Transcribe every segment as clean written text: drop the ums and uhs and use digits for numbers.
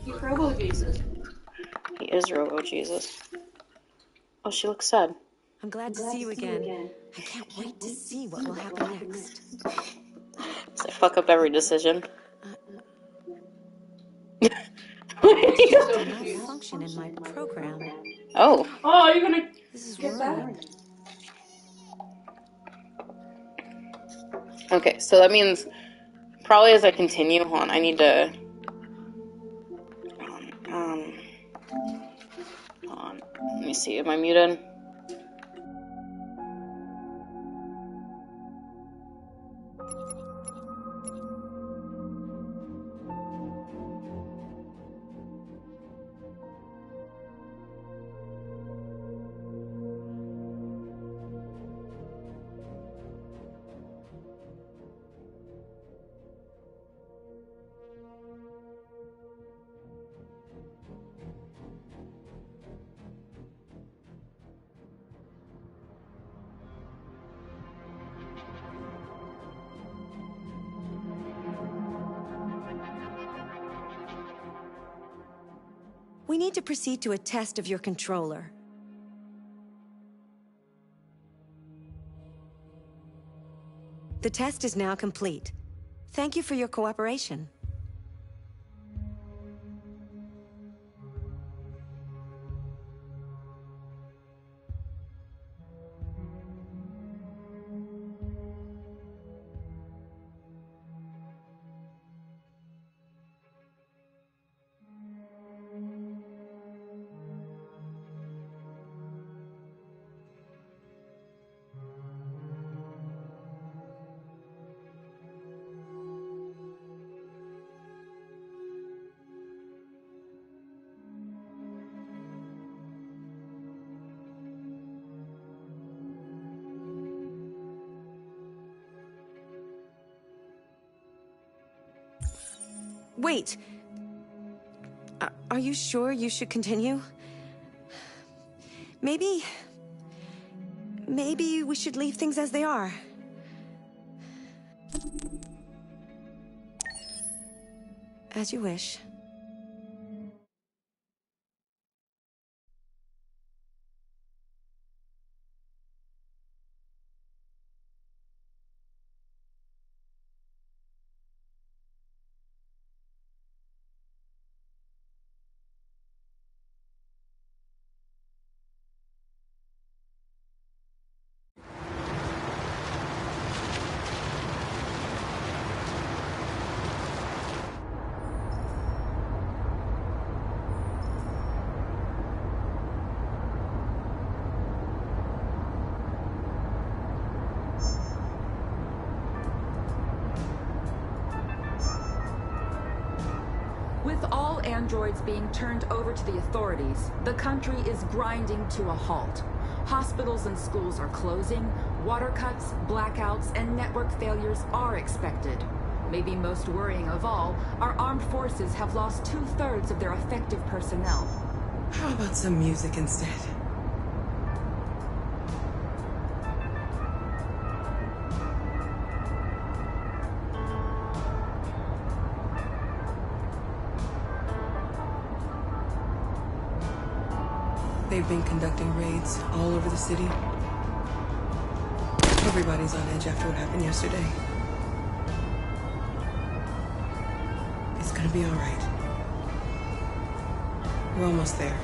He's Robo Jesus. He is Robo Jesus. Oh, she looks sad. I'm glad to see you again. I can't wait to see what will happen next. I fuck up every decision. A malfunction in my program. Oh. Oh, you're gonna This is get worrying. that? Okay, so that means probably as I continue on, I need to. Hold on. Let me see. Am I muted? We need to proceed to a test of your controller. The test is now complete. Thank you for your cooperation. Wait! Are you sure you should continue? Maybe we should leave things as they are. As you wish. With all androids being turned over to the authorities, the country is grinding to a halt. Hospitals and schools are closing, water cuts, blackouts, and network failures are expected. Maybe most worrying of all, our armed forces have lost 2/3 of their effective personnel. How about some music instead? They've been conducting raids all over the city. Everybody's on edge after what happened yesterday. It's gonna be all right. We're almost there.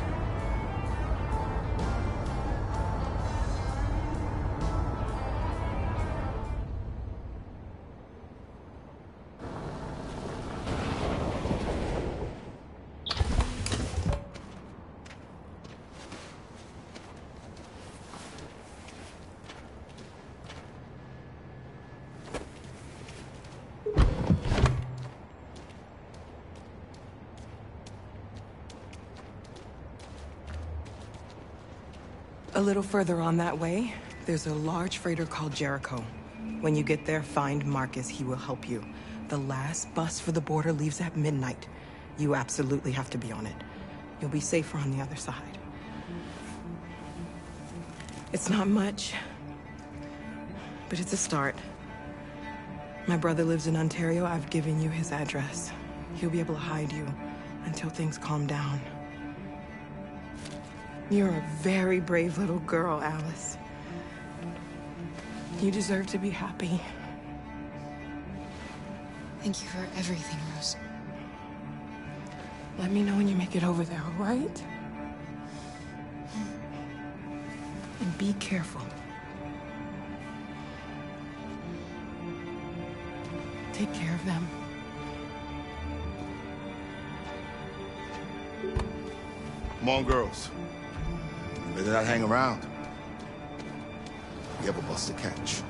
A little further on that way, there's a large freighter called Jericho. When you get there, find Marcus. He will help you. The last bus for the border leaves at midnight. You absolutely have to be on it. You'll be safer on the other side. It's not much, but it's a start. My brother lives in Ontario. I've given you his address. He'll be able to hide you until things calm down. You're a very brave little girl, Alice. You deserve to be happy. Thank you for everything, Rose. Let me know when you make it over there, all right? And be careful. Take care of them. Come on, girls. You better not hang around. We have a bus to catch.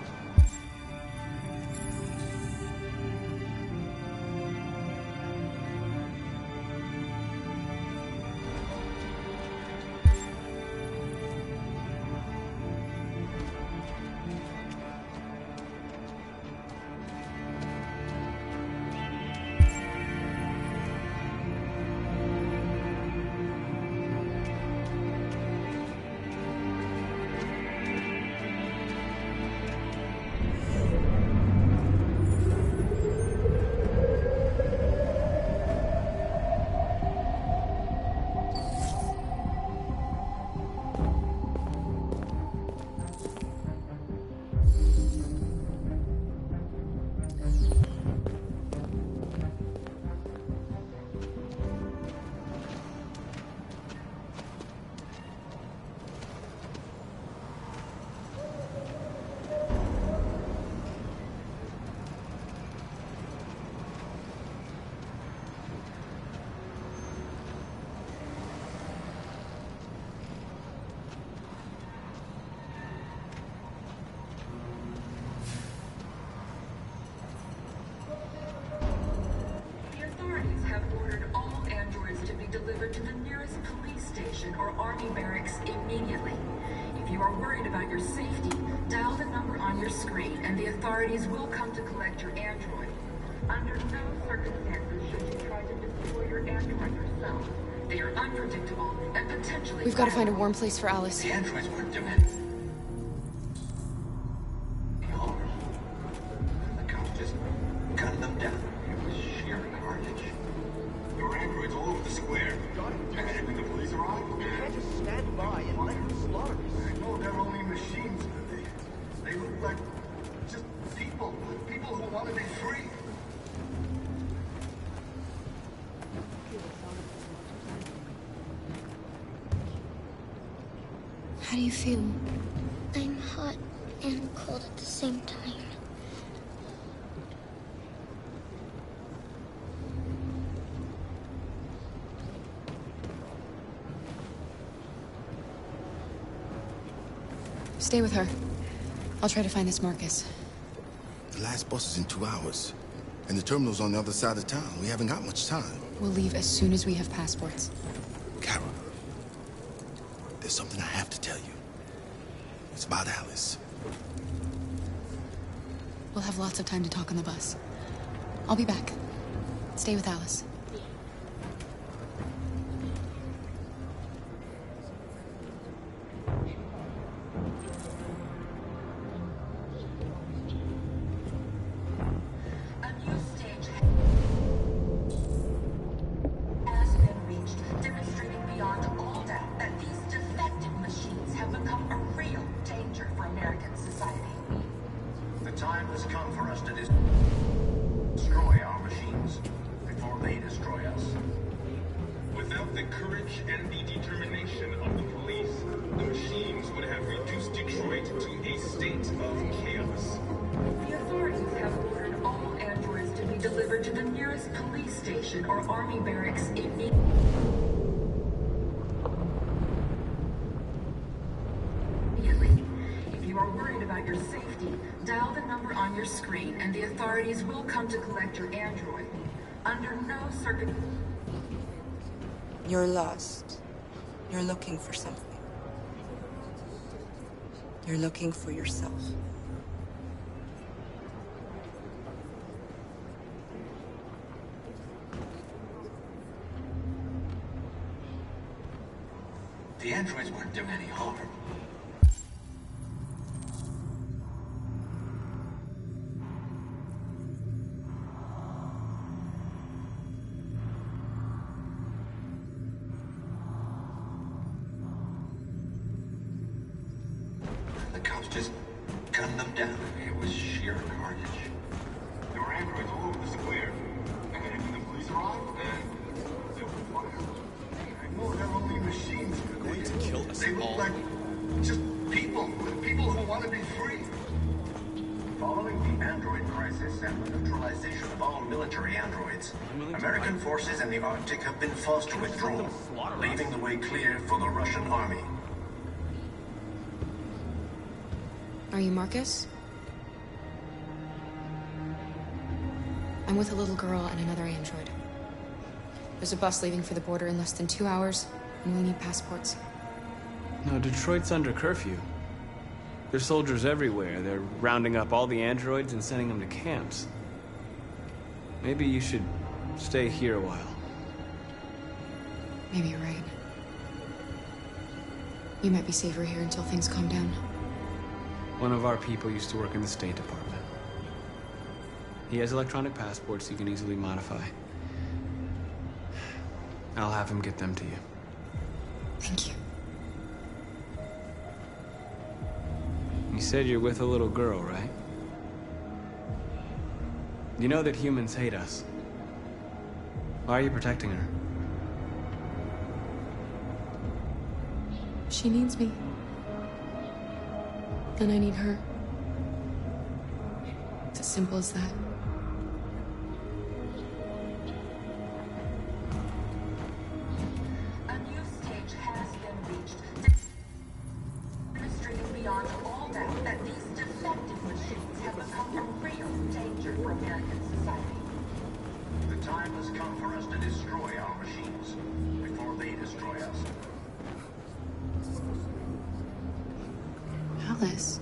The authorities have ordered all androids to be delivered to the nearest police station or army barracks immediately. If you are worried about your safety, dial the number on your screen and the authorities will come to collect your android. Under no circumstances should you try to destroy your android yourself. They are unpredictable and potentially We've got to find a violent. warm place for Alice. The androids weren't doing it. The cops just gunned them down. It was sheer carnage. There were androids all over the square. And when the police arrived, you can't just stand by and let them slaughter us. No, they're only machines. They look like just people. People who want to be free. How do you feel? I'm hot and cold at the same time. Stay with her. I'll try to find this Marcus. The last bus is in 2 hours. And the terminal's on the other side of town. We haven't got much time. We'll leave as soon as we have passports. Kara, there's something I have to tell you. It's about Alice. We'll have lots of time to talk on the bus. I'll be back. Stay with Alice. A new stage has been reached, demonstrating beyond all doubt that these defective machines have become a real danger for American society. The time has come for us to destroy our machines before they destroy us. Without the courage and the determination of the police, the machines would have reduced Detroit to a state of chaos. The authorities have ordered all androids to be delivered to the nearest police station or army barracks immediately. If you are worried about your safety, dial the number on your screen and the authorities will come to collect your android. Under no circumstances. You're lost. You're looking for something. You're looking for yourself. The androids weren't doing any harm. just gunned them down. It was sheer carnage. There were androids all over the square. And when the police arrived, they opened fire. No, they're only machines. They're going to kill us They look all. like just people. People who want to be free. Following the android crisis and the neutralization of all military androids, American forces in the Arctic have been forced to withdraw, leaving the way clear for the Russian army. Are you Marcus? I'm with a little girl and another android. There's a bus leaving for the border in less than 2 hours, and we need passports. No, Detroit's under curfew. There's soldiers everywhere. They're rounding up all the androids and sending them to camps. Maybe you should stay here a while. Maybe you're right. You might be safer here until things calm down. One of our people used to work in the State Department. He has electronic passports he can easily modify. I'll have him get them to you. Thank you. You said you're with a little girl, right? You know that humans hate us. Why are you protecting her? She needs me. And I need her. It's as simple as that. A new stage has been reached, demonstrating beyond all doubt that these defective machines have become a real danger for American society. The time has come for us to destroy our machines before they destroy us. Alice.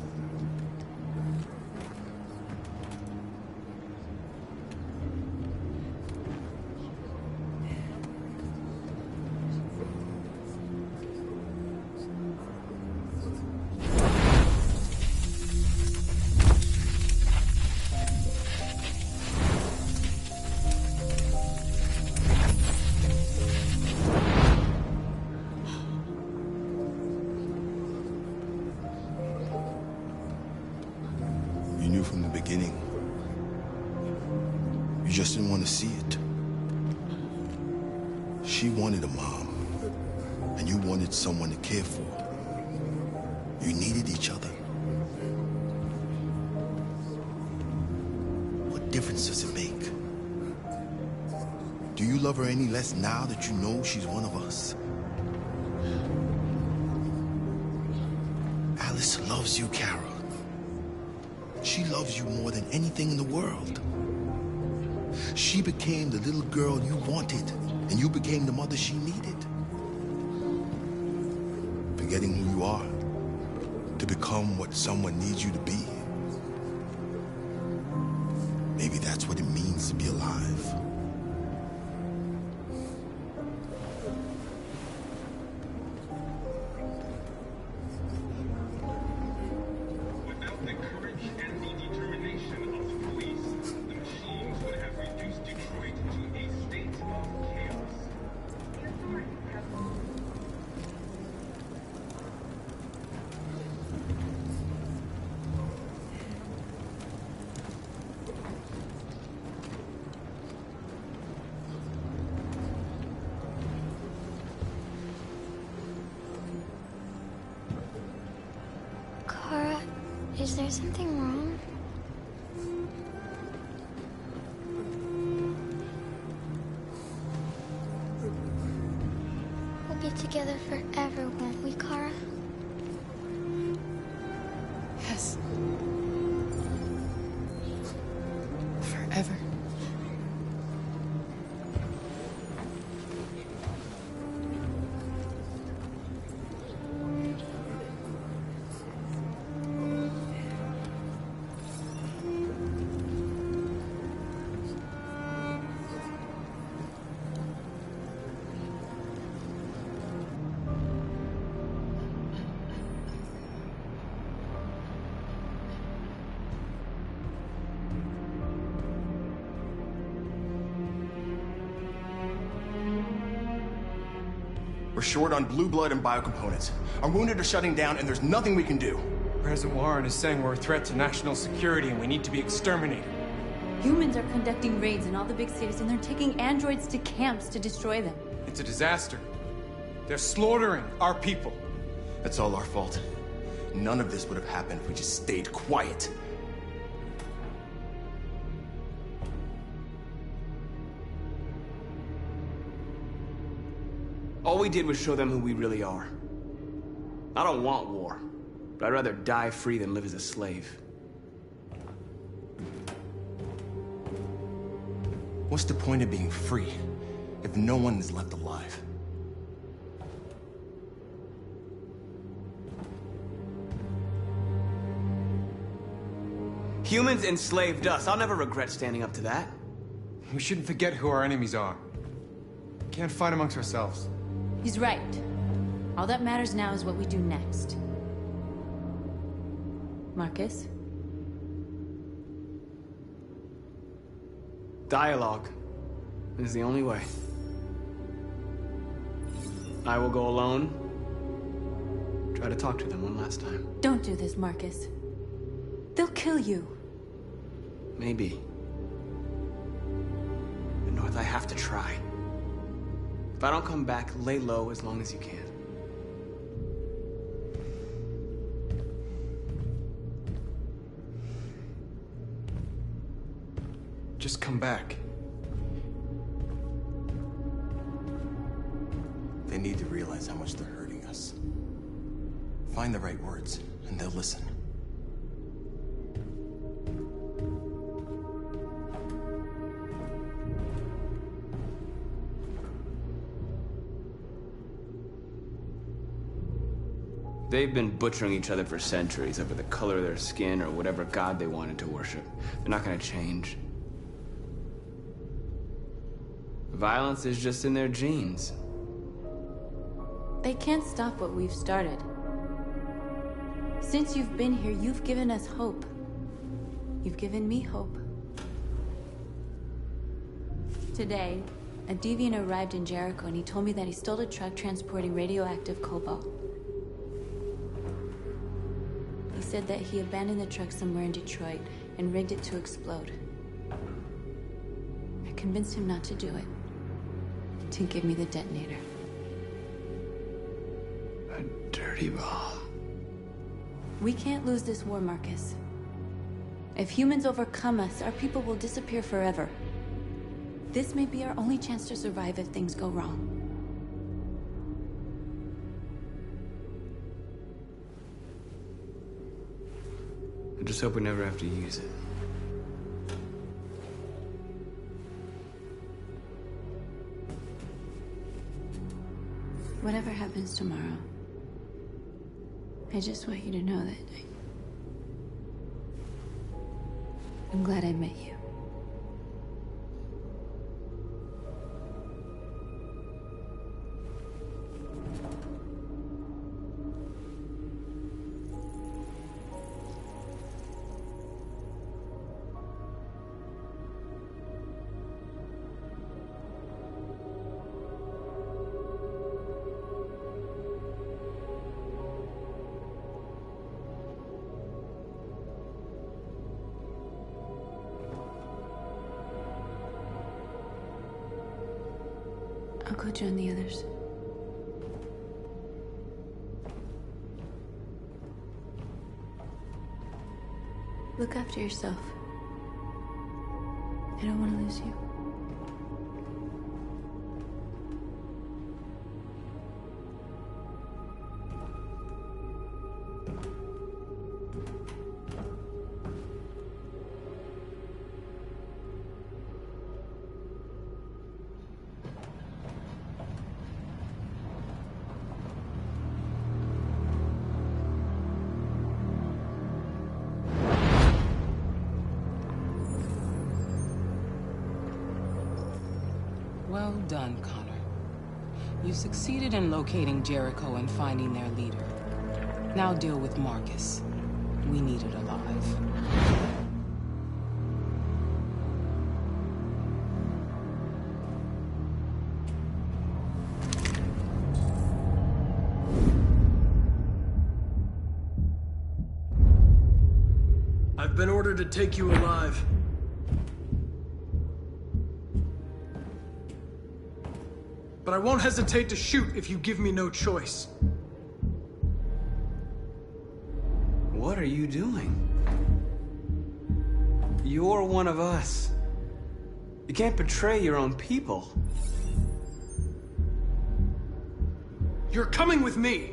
You knew from the beginning. You just didn't want to see it. She wanted a mom, and you wanted someone to care for. You needed each other. What difference does it make? Do you love her any less now that you know she's one of us? Alice loves you, Kara. She loves you more than anything in the world. She became the little girl you wanted, and you became the mother she needed. Forgetting who you are to become what someone needs you to be. Maybe that's what it means to be alive. Without the courage and the determination of the police, the machines would have reduced Detroit to a state of chaos. The authorities have Kara, is there something wrong? We'll be together forever, won't we, Kara? Yes. Forever. We're short on blue blood and biocomponents. Our wounded are shutting down, and there's nothing we can do. President Warren is saying we're a threat to national security and we need to be exterminated. Humans are conducting raids in all the big cities, and they're taking androids to camps to destroy them. It's a disaster. They're slaughtering our people. That's all our fault. None of this would have happened if we just stayed quiet. All we did was show them who we really are. I don't want war, but I'd rather die free than live as a slave. What's the point of being free if no one is left alive? Humans enslaved us. I'll never regret standing up to that. We shouldn't forget who our enemies are. We can't fight amongst ourselves. He's right. All that matters now is what we do next. Marcus? Dialogue is the only way. I will go alone. Try to talk to them one last time. Don't do this, Marcus. They'll kill you. Maybe. But North, I have to try. If I don't come back, lay low as long as you can. Just come back. They need to realize how much they're hurting us. Find the right words, and they'll listen. They've been butchering each other for centuries over the color of their skin or whatever god they wanted to worship. They're not gonna change. Violence is just in their genes. They can't stop what we've started. Since you've been here, you've given us hope. You've given me hope. Today, a deviant arrived in Jericho and he told me that he stole a truck transporting radioactive cobalt. He said that he abandoned the truck somewhere in Detroit and rigged it to explode. I convinced him not to do it, to give me the detonator. A dirty ball. We can't lose this war, Marcus. If humans overcome us, our people will disappear forever. This may be our only chance to survive if things go wrong. I just hope we never have to use it. Whatever happens tomorrow, I just want you to know that I'm glad I met you. I'll go join the others. Look after yourself. I don't want to lose you. Well done, Connor. You succeeded in locating Jericho and finding their leader. Now deal with Marcus. We need it alive. been ordered to take you alive. But I won't hesitate to shoot if you give me no choice. What are you doing? You're one of us. You can't betray your own people. You're coming with me!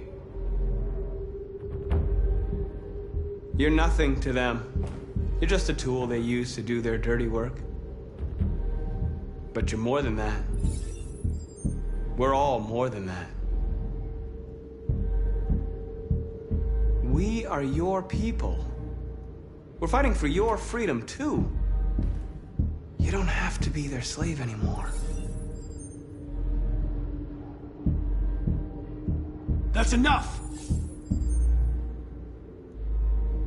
You're nothing to them. You're just a tool they use to do their dirty work. But you're more than that. We're all more than that. We are your people. We're fighting for your freedom, too. You don't have to be their slave anymore. That's enough!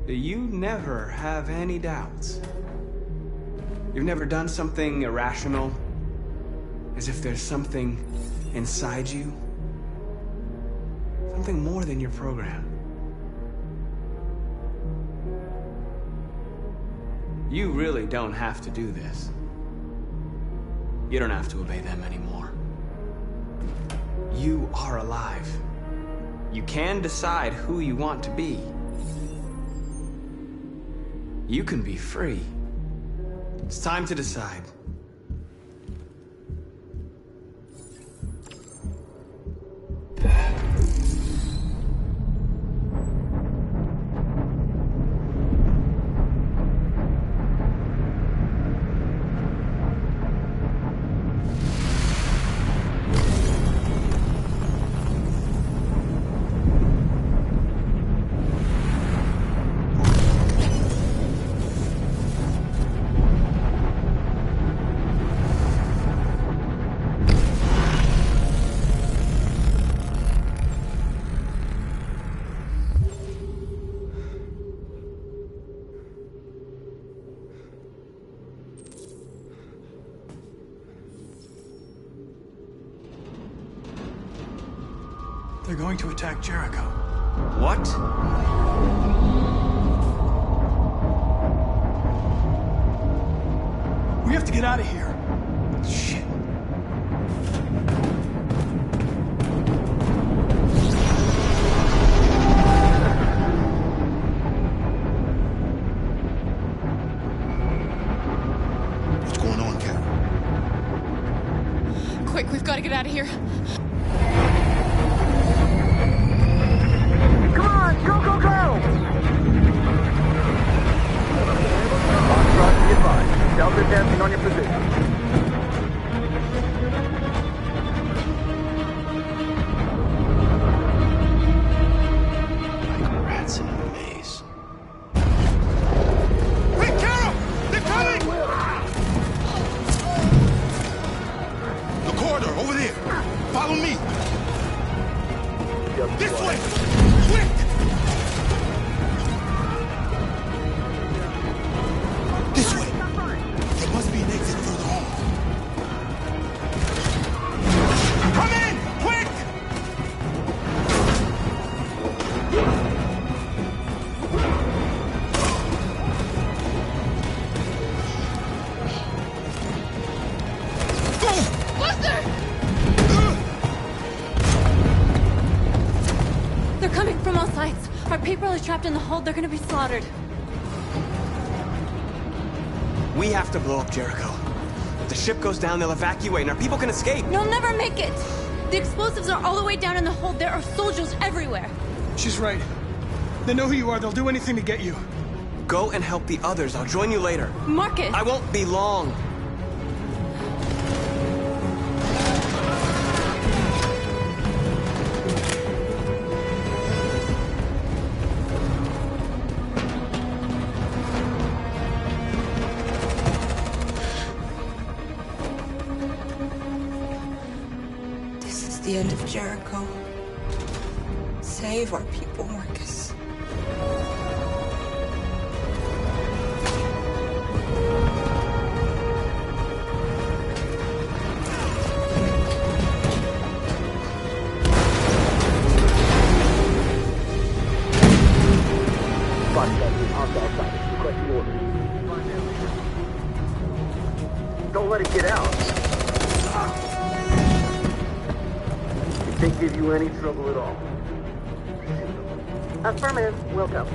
You never have any doubts. You've never done something irrational, as if there's something inside you. Something more than your program. You really don't have to do this. You don't have to obey them anymore. You are alive. You can decide who you want to be. You can be free. It's time to decide. They're going to attack Jericho. What? We have to get out of here. Shit. What's going on, Carol? Quick, we've got to get out of here. Delta dancing on your position. Like rats in a maze. Hey, Carol! They're coming! The corridor, over there. Follow me. This way! Quick! This way! There must be an exit further on. Come in! Quick! Buster! They're coming from all sides. Our people are trapped in the hold. They're gonna be slaughtered. We have to blow up Jericho. If the ship goes down, they'll evacuate, and our people can escape. You'll never make it! The explosives are all the way down in the hold. There are soldiers everywhere. She's right. They know who you are. They'll do anything to get you. Go and help the others. I'll join you later. Marcus! I won't be long. This is the end of Jericho. Save our people, Marcus. Body captain, hostile side. Requesting orders. won't give you any trouble at all. Affirmative. We'll go.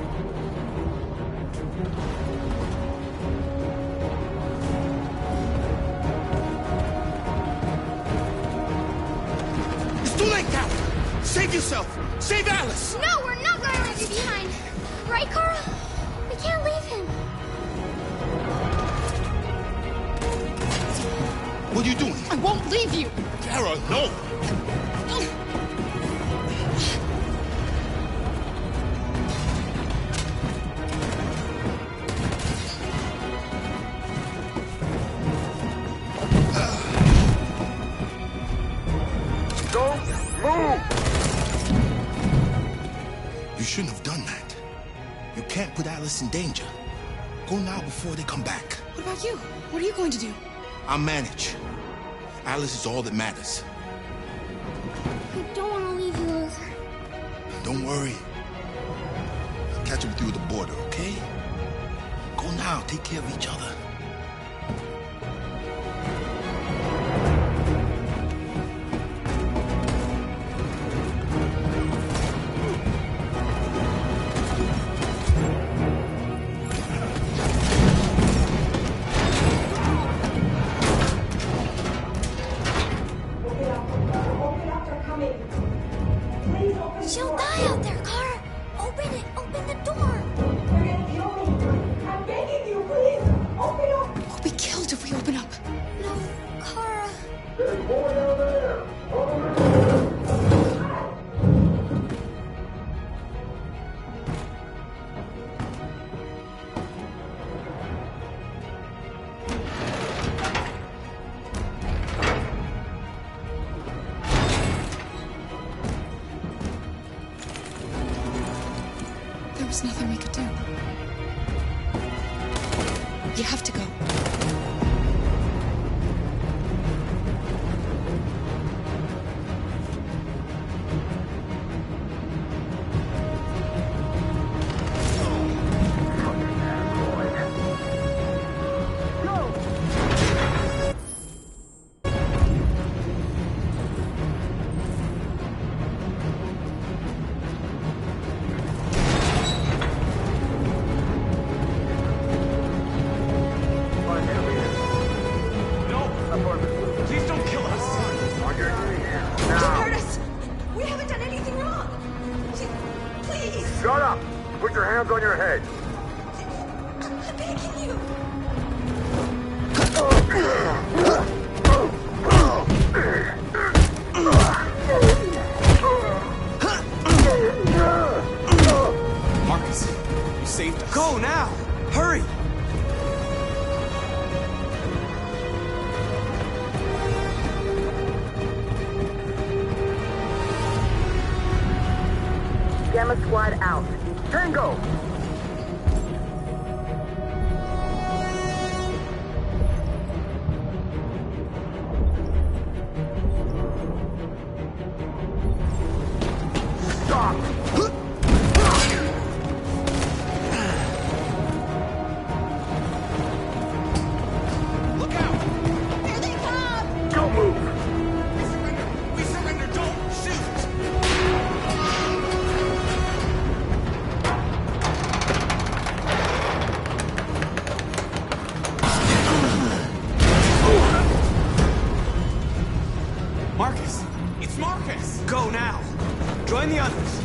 It's too late, Carol! Save yourself! Save Alice! No, we're not going to leave you behind. Right, Carl? We can't leave him. What are you doing? I won't leave you. Carol, no! Don't move! You shouldn't have done that. You can't put Alice in danger. Go now before they come back. What about you? What are you going to do? I'll manage. Alice is all that matters. I don't want to leave you, Luther. Don't worry. I'll catch up with you at the border, okay? Go now. Take care of each other. She'll die out there, Kara. Open it. Open the door. They're gonna kill me. I'm begging you, please. Open up. We'll be killed if we open up. No, Kara. There's more down there! There was nothing we could do. You have to go. Please don't kill us! On your knees, Don't now! hurt us! We haven't done anything wrong! Please! Shut up! Put your hands on your head! I'm begging you! Marcus, you saved us. Go now! Hurry! Gamma Squad out. Tango! Stop! Look out! Here they come! Don't move! We surrender! We surrender! Don't shoot! Marcus! It's Marcus! Go now! Join the others!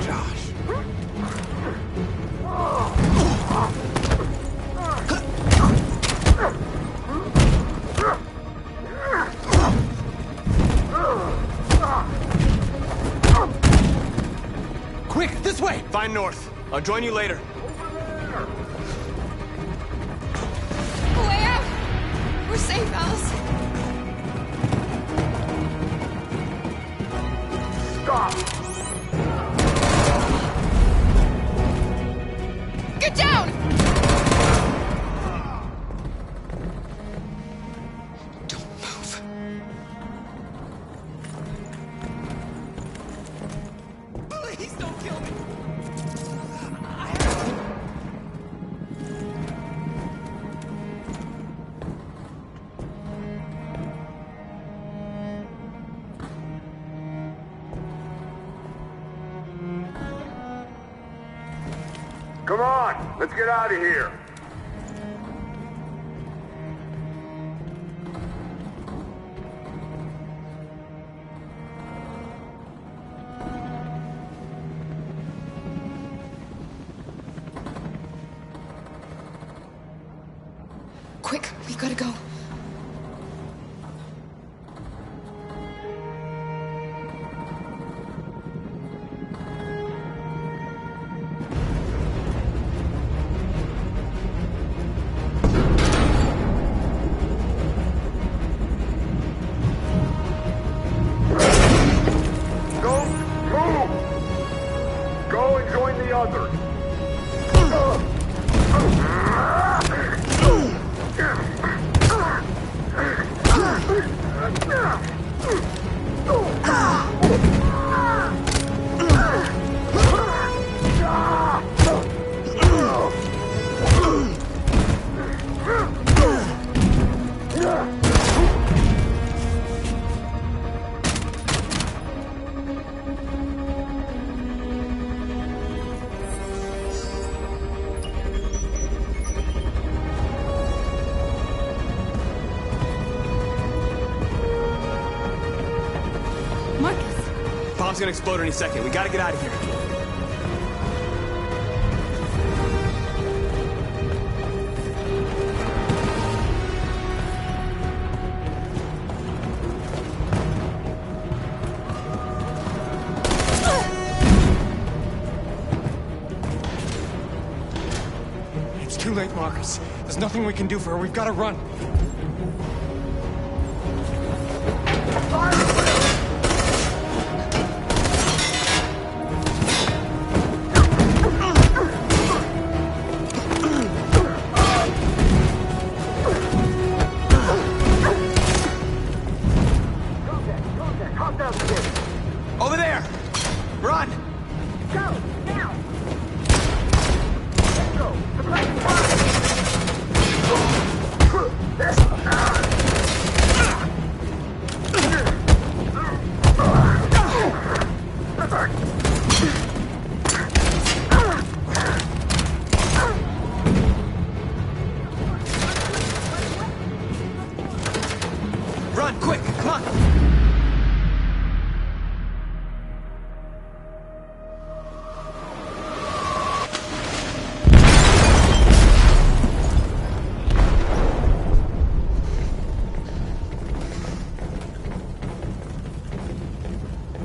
Josh. Quick, this way! Find North. I'll join you later. Way out! We're safe, Alice. Stop! Get down! Don't move. Come on, let's get out of here. Quick, we gotta go. Go and join the others. Bomb's gonna explode any second. We gotta get out of here. It's too late, Marcus. There's nothing we can do for her. We've got to run. Over there! Run! Go, now! Let's go! The black Run, quick! Come on!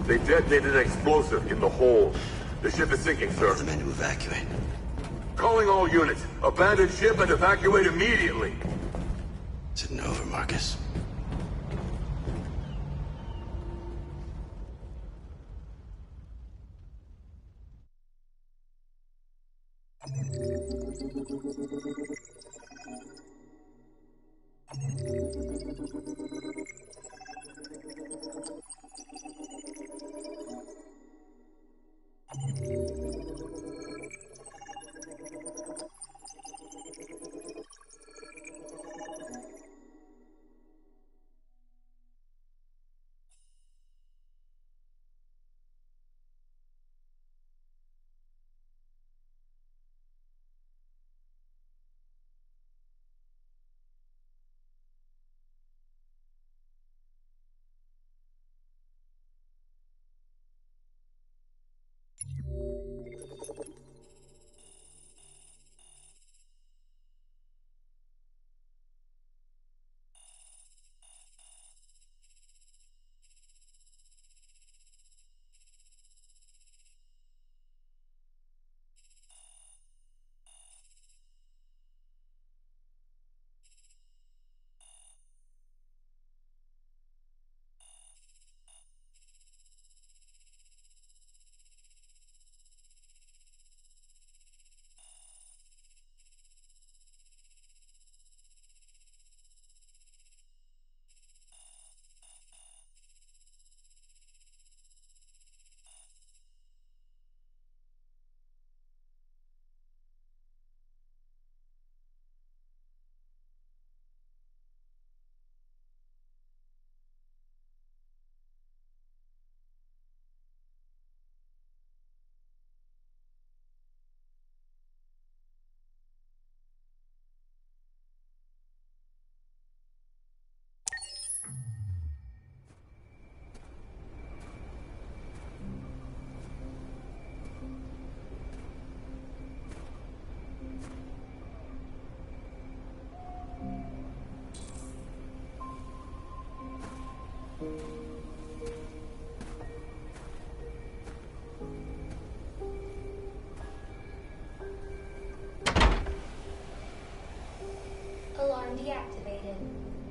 They detonated an explosive in the hold. The ship is sinking, sir. The men to evacuate. Calling all units. Abandon ship and evacuate immediately. Is it over, Marcus?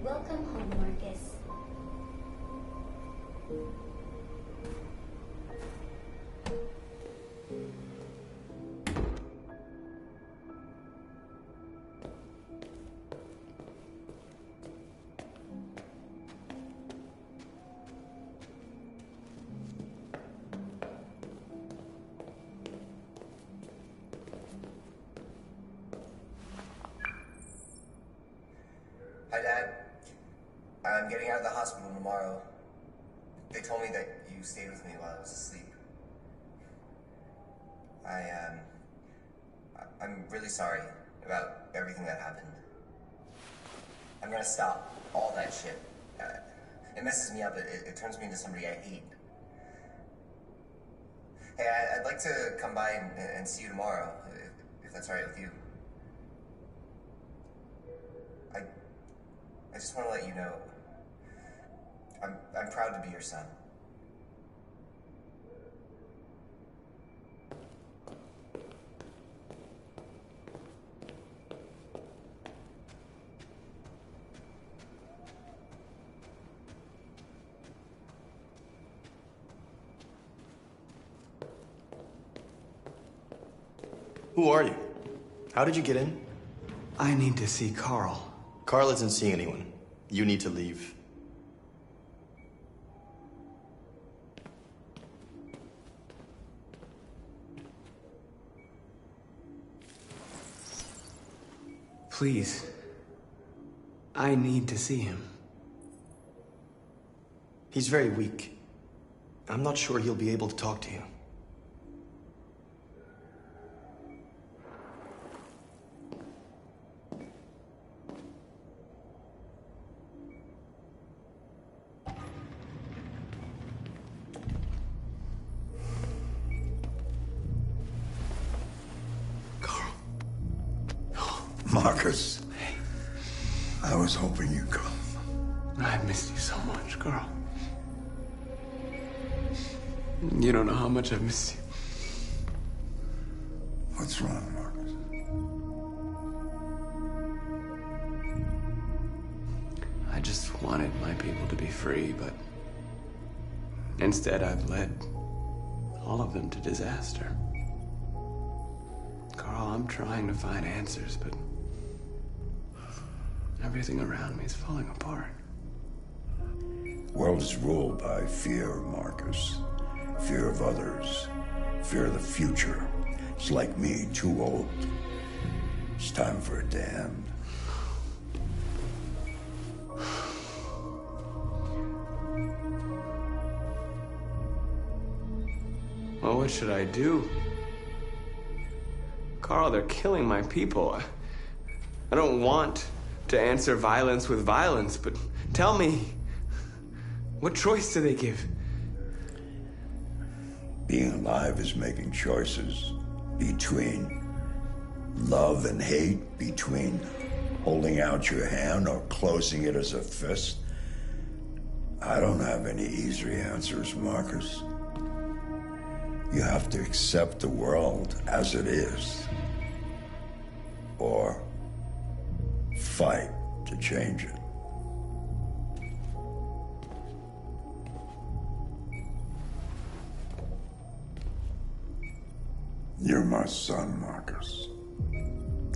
Welcome home, Marcus. Hi, Dad. I'm getting out of the hospital tomorrow. They told me that you stayed with me while I was asleep. I'm really sorry about everything that happened. I'm gonna stop all that shit. It messes me up. It turns me into somebody I hate. Hey, I'd like to come by and see you tomorrow, if that's all right with you. I just want to let you know, I'm proud to be your son. Who are you? How did you get in? I need to see Carl. Carl isn't seeing anyone. You need to leave. Please. I need to see him. He's very weak. I'm not sure he'll be able to talk to you. Marcus, I was hoping you'd come. I've missed you so much, Carl. You don't know how much I've missed you. What's wrong, Marcus? I just wanted my people to be free, but instead I've led all of them to disaster. Carl, I'm trying to find answers, but everything around me is falling apart. World is ruled by fear, Marcus. Fear of others. Fear of the future. It's like me, too old. It's time for a damned. Well, what should I do? Carl, they're killing my people. I don't want to answer violence with violence, but tell me, what choice do they give? Being alive is making choices between love and hate, between holding out your hand or closing it as a fist. I don't have any easy answers, Marcus. You have to accept the world as it is, or fight to change it. You're my son, Marcus.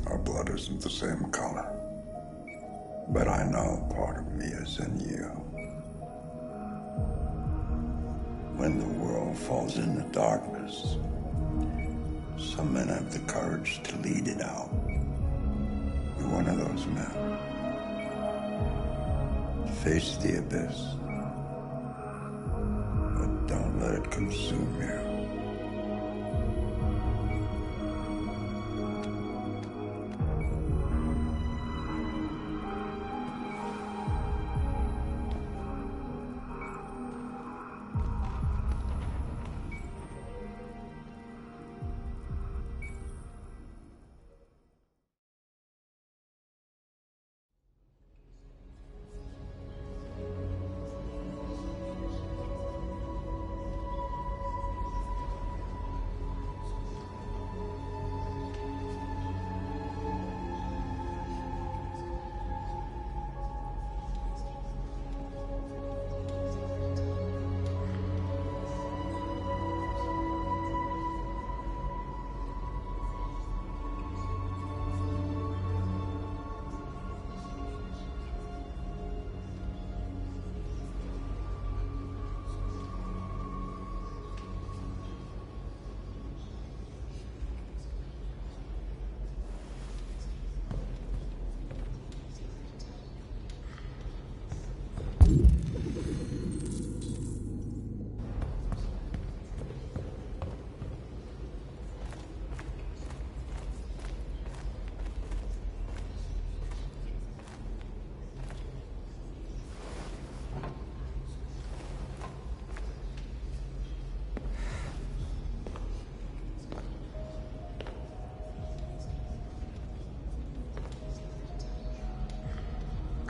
Our blood isn't the same color, but I know part of me is in you. When the world falls into darkness, some men have the courage to lead it out. You're one of those men. Face the abyss, but don't let it consume you.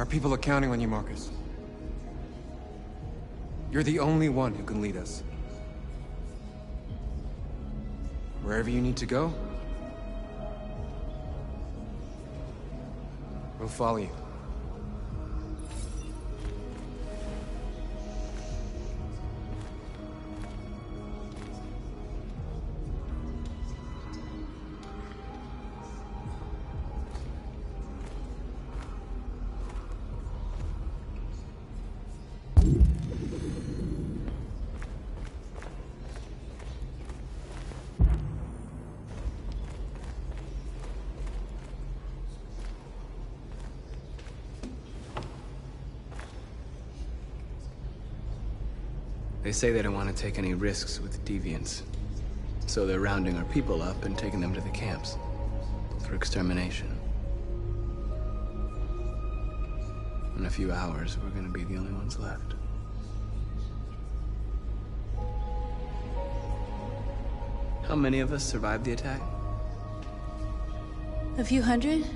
Our people are counting on you, Marcus. You're the only one who can lead us. Wherever you need to go, we'll follow you. They say they don't want to take any risks with deviants. So they're rounding our people up and taking them to the camps for extermination. In a few hours, we're gonna be the only ones left. How many of us survived the attack? A few hundred?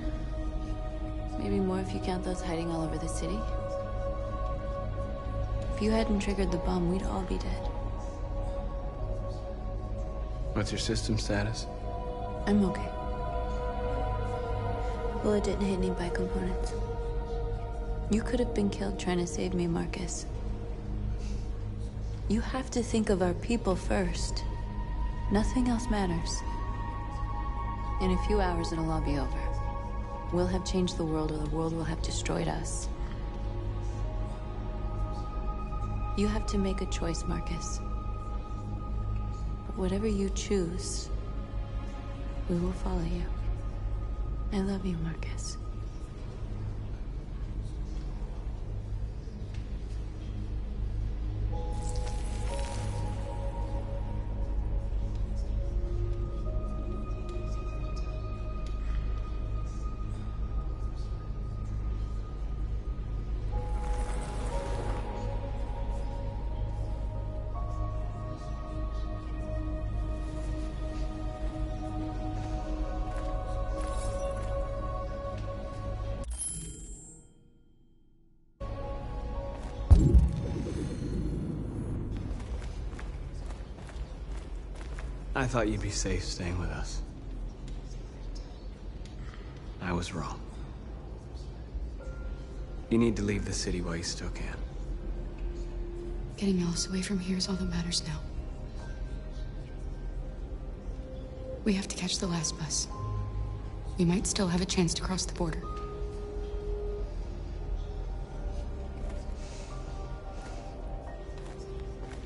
Maybe more if you count those hiding all over the city. If you hadn't triggered the bomb, we'd all be dead. What's your system status? I'm okay. Bullet didn't hit any bicomponents. You could have been killed trying to save me, Marcus. You have to think of our people first. Nothing else matters. In a few hours, it'll all be over. We'll have changed the world, or the world will have destroyed us. You have to make a choice, Marcus. But whatever you choose, we will follow you. I love you, Marcus. I thought you'd be safe staying with us. I was wrong. You need to leave the city while you still can. Getting Alice away from here is all that matters now. We have to catch the last bus. We might still have a chance to cross the border.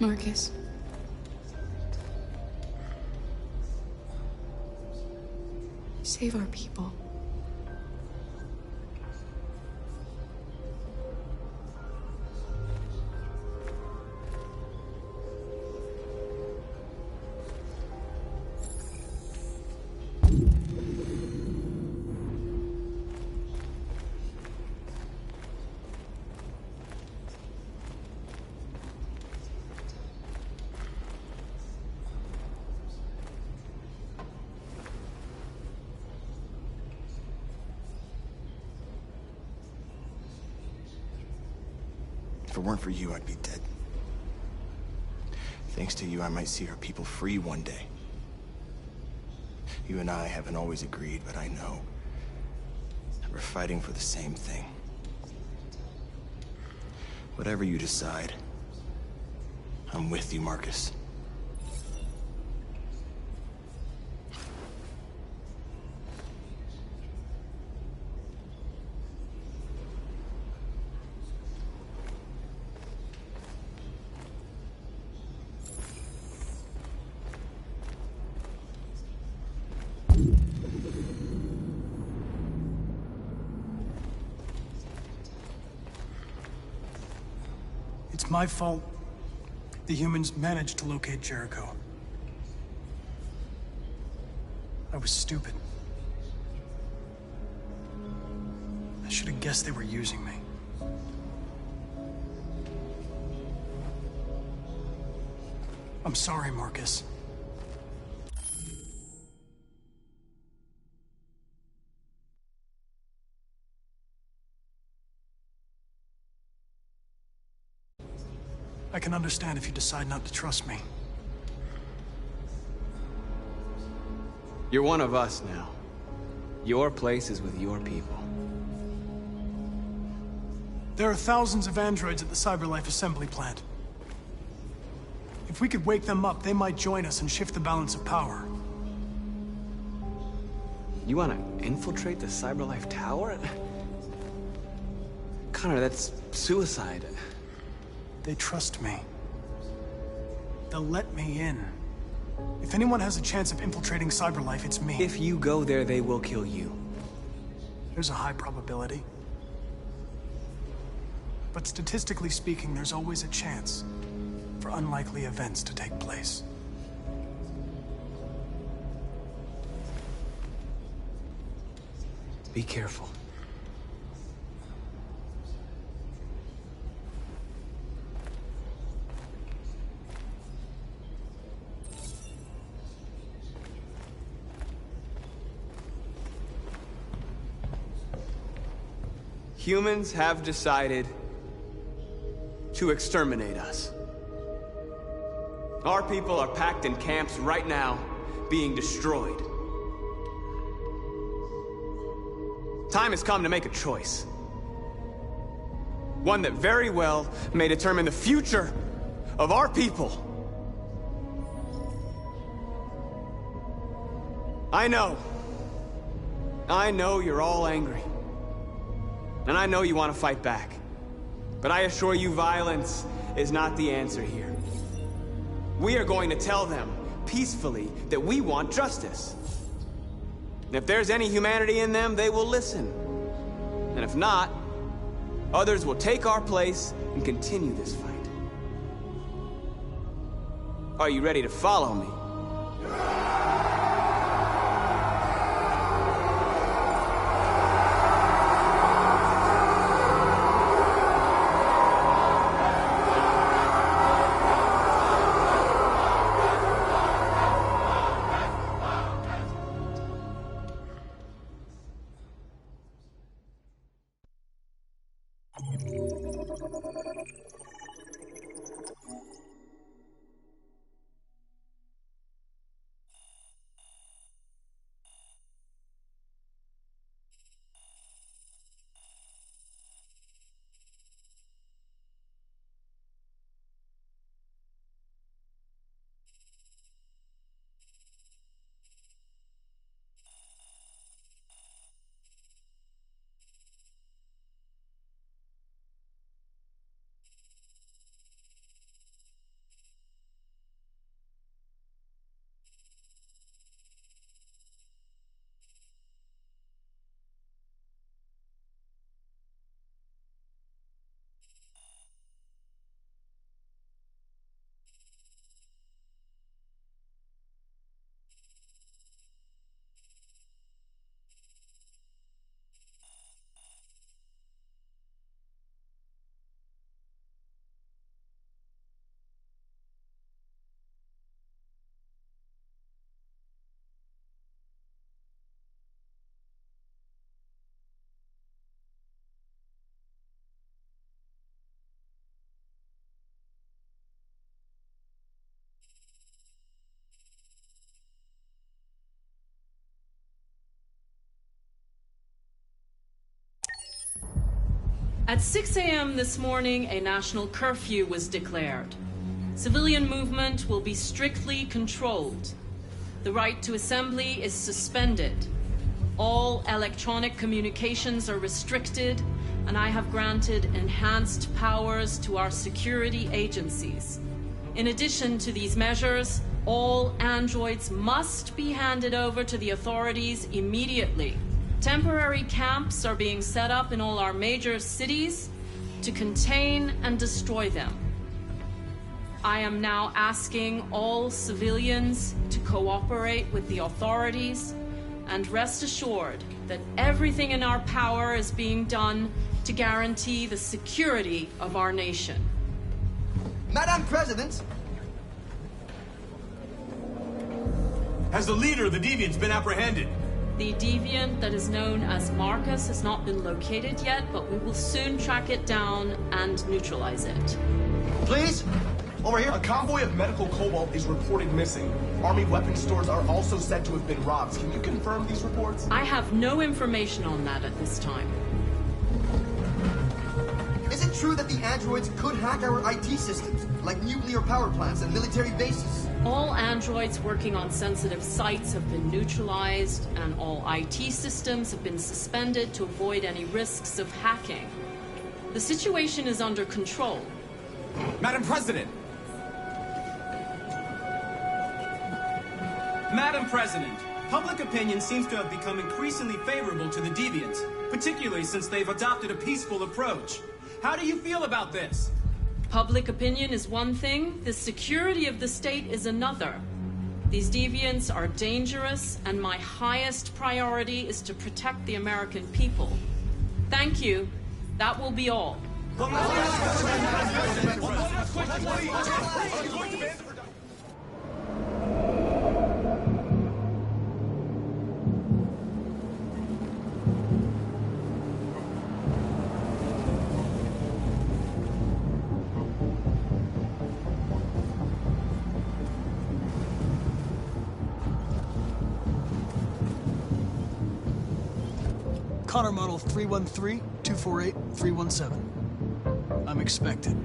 Marcus. Save our people. If it weren't for you, I'd be dead. Thanks to you, I might see our people free one day. You and I haven't always agreed, but I know that we're fighting for the same thing. Whatever you decide, I'm with you, Marcus. It's my fault. The humans managed to locate Jericho. I was stupid. I should have guessed they were using me. I'm sorry, Marcus. I can understand if you decide not to trust me. You're one of us now. Your place is with your people. There are thousands of androids at the CyberLife assembly plant. If we could wake them up, they might join us and shift the balance of power. You want to infiltrate the CyberLife tower? Connor, that's suicide. They trust me. They'll let me in. If anyone has a chance of infiltrating CyberLife, it's me. If you go there, they will kill you. There's a high probability. But statistically speaking, there's always a chance for unlikely events to take place. Be careful. Humans have decided to exterminate us. Our people are packed in camps right now, being destroyed. Time has come to make a choice. One that very well may determine the future of our people. I know you're all angry. And I know you want to fight back. But I assure you, violence is not the answer here. We are going to tell them, peacefully, that we want justice. And if there's any humanity in them, they will listen. And if not, others will take our place and continue this fight. Are you ready to follow me? At 6 a.m. this morning, a national curfew was declared. Civilian movement will be strictly controlled. The right to assembly is suspended. All electronic communications are restricted, and I have granted enhanced powers to our security agencies. In addition to these measures, all androids must be handed over to the authorities immediately. Temporary camps are being set up in all our major cities to contain and destroy them. I am now asking all civilians to cooperate with the authorities and rest assured that everything in our power is being done to guarantee the security of our nation. Madam President! Has the leader of the Deviants been apprehended? The deviant that is known as Marcus has not been located yet, but we will soon track it down and neutralize it. please. Over here. A convoy of medical cobalt is reported missing. Army weapons stores are also said to have been robbed. Can you confirm these reports? I have no information on that at this time. Is it true that the androids could hack our IT systems, like nuclear power plants and military bases? All androids working on sensitive sites have been neutralized, and all IT systems have been suspended to avoid any risks of hacking. The situation is under control. Madam President! Madam President, public opinion seems to have become increasingly favorable to the Deviants, particularly since they've adopted a peaceful approach. How do you feel about this? Public opinion is one thing, the security of the state is another. These deviants are dangerous, and my highest priority is to protect the American people. Thank you. That will be all. Connor model 313-248-317. I'm expected.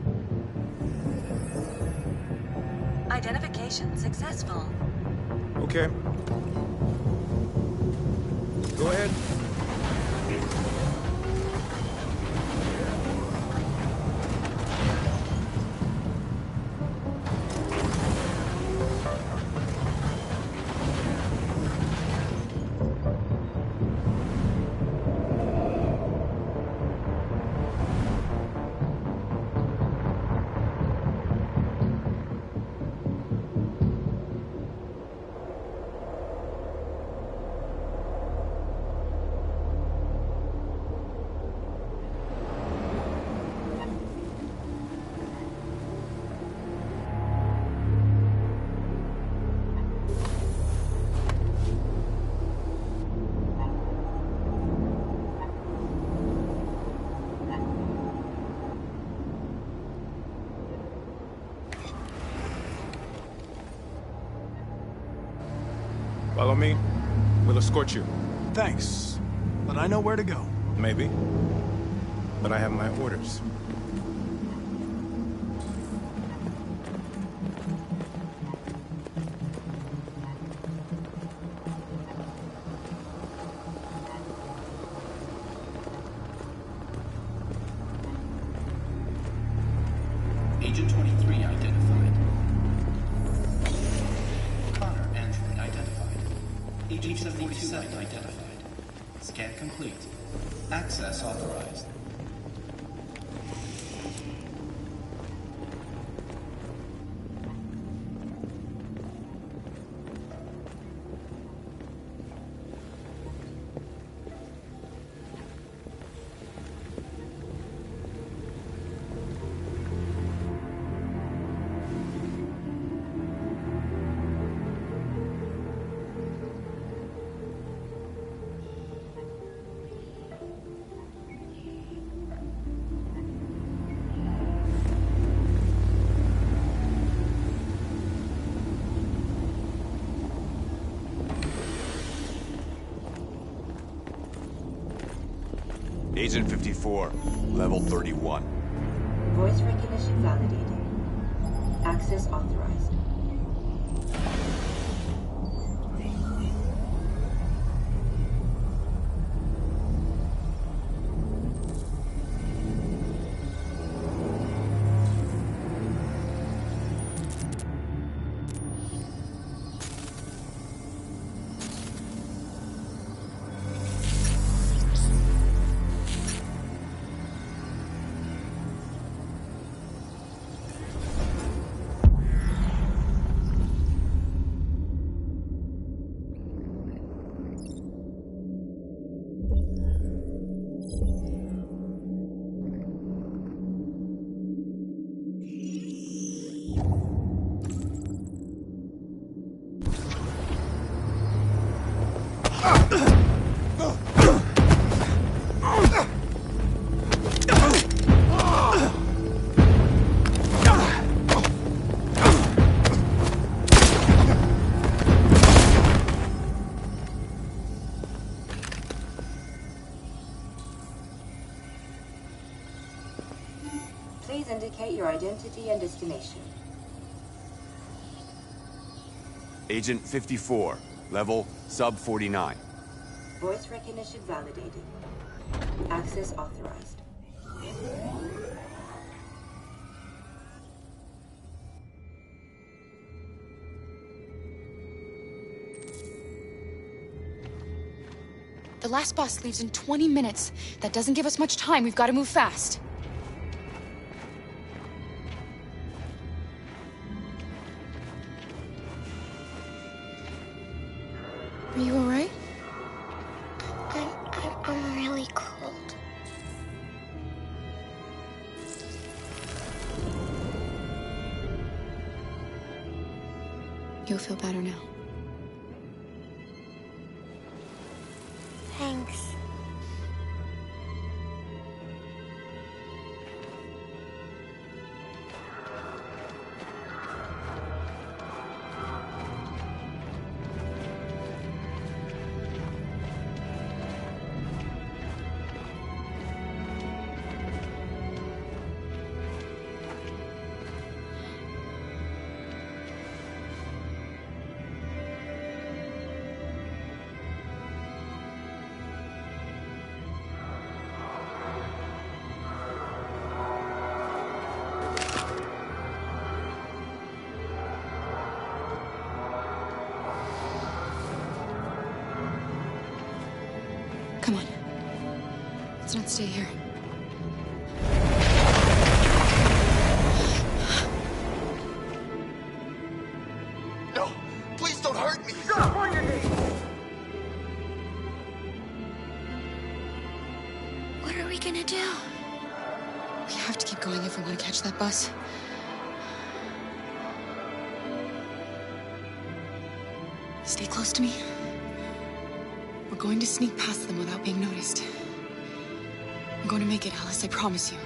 Identification successful. Okay. Go ahead. Follow me. We'll escort you. Thanks, but I know where to go. Maybe. But I have my orders. Agent 23 identified. Connor, android identified. Agent 47 identified. Scan complete. Access authorized. Agent 54, level 31. Voice recognition validated. Access authorized. your identity and destination. Agent 54, level sub 49. Voice recognition validated. Access authorized. The last bus leaves in 20 minutes. That doesn't give us much time. We've got to move fast. Are you all right? I'm really cold. You'll feel better now. Thanks. Come on. Let's not stay here. No! Please don't hurt me! Shut up on your knees! What are we gonna do? We have to keep going if we want to catch that bus. Stay close to me. We're going to sneak past them without being noticed. I'm going to make it, Alice, I promise you.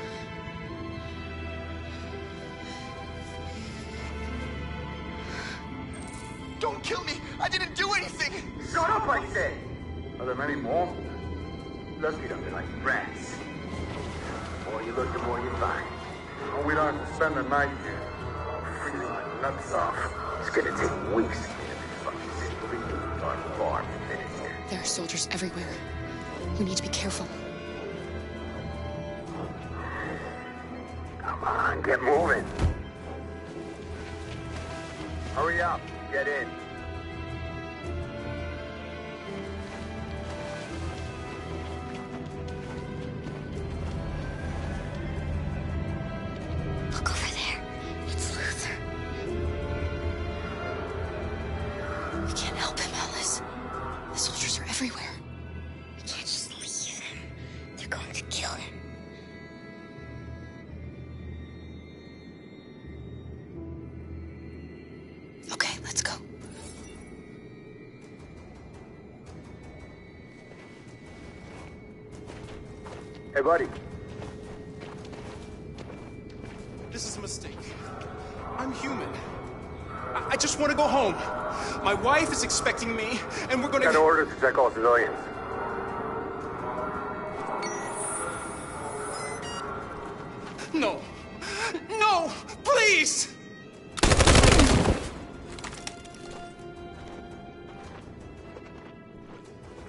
Don't kill me! I didn't do anything! Shut up, I said! Are there many more? Let's get under like rats. The more you look, the more you find. Oh, we don't have to spend the night here. Freezing my nuts off. It's gonna take weeks to get this fucking city clean. Our farm finished. There are soldiers everywhere. We need to be careful. Come on, get moving. Hurry up, get in. Look over there. It's Luther. We can't help him, Alice. The soldiers are everywhere. We can't just leave him. They're going to kill him. Okay, let's go. Hey, buddy. This is a mistake. I'm human. I just want to go home. My wife is expecting me, and we're gonna... Got orders to check all civilians. No. No! Please!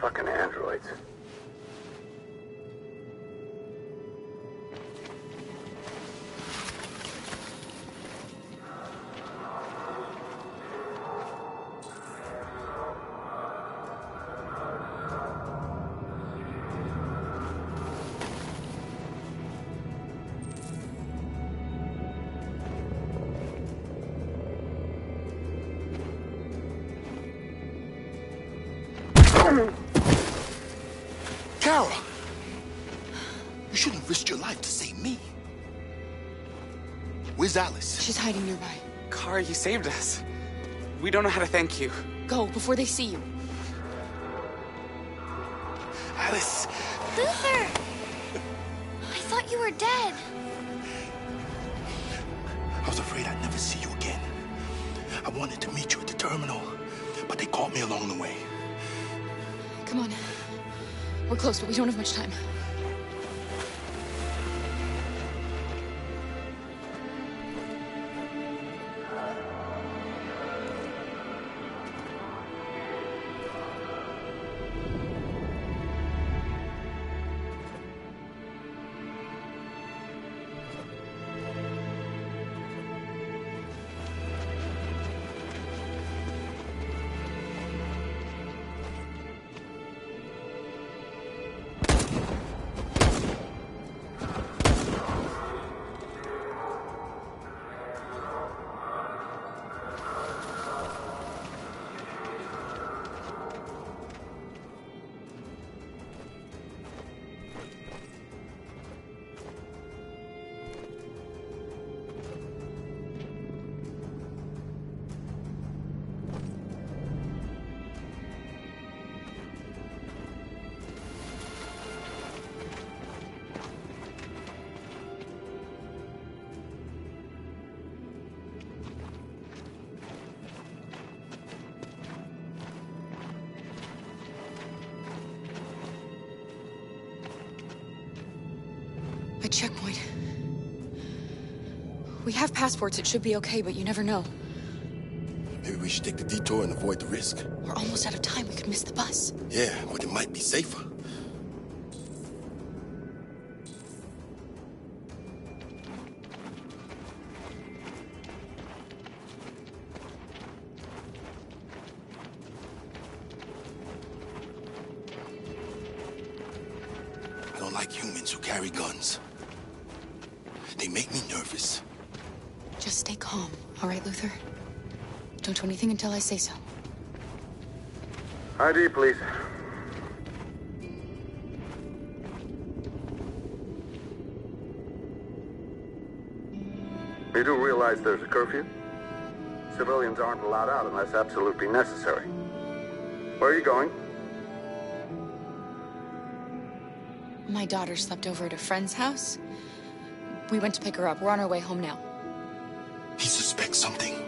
Fucking androids. Carol! You shouldn't have risked your life to save me. Where's Alice? She's hiding nearby. Kara, you saved us. We don't know how to thank you. Go, before they see you. Alice! Luther! I thought you were dead. I was afraid I'd never see you again. I wanted to meet you at the terminal, but they caught me along the way. Come on. We're close, but we don't have much time. checkpoint. We have passports, it should be okay, but you never know. Maybe we should take the detour and avoid the risk. We're almost out of time, we could miss the bus. Yeah, but it might be safer. I don't like humans who carry guns. They make me nervous. Just stay calm, all right, Luther? Don't do anything until I say so. ID, please. You do realize there's a curfew? Civilians aren't allowed out unless absolutely necessary. Where are you going? My daughter slept over at a friend's house. We went to pick her up. We're on our way home now. He suspects something.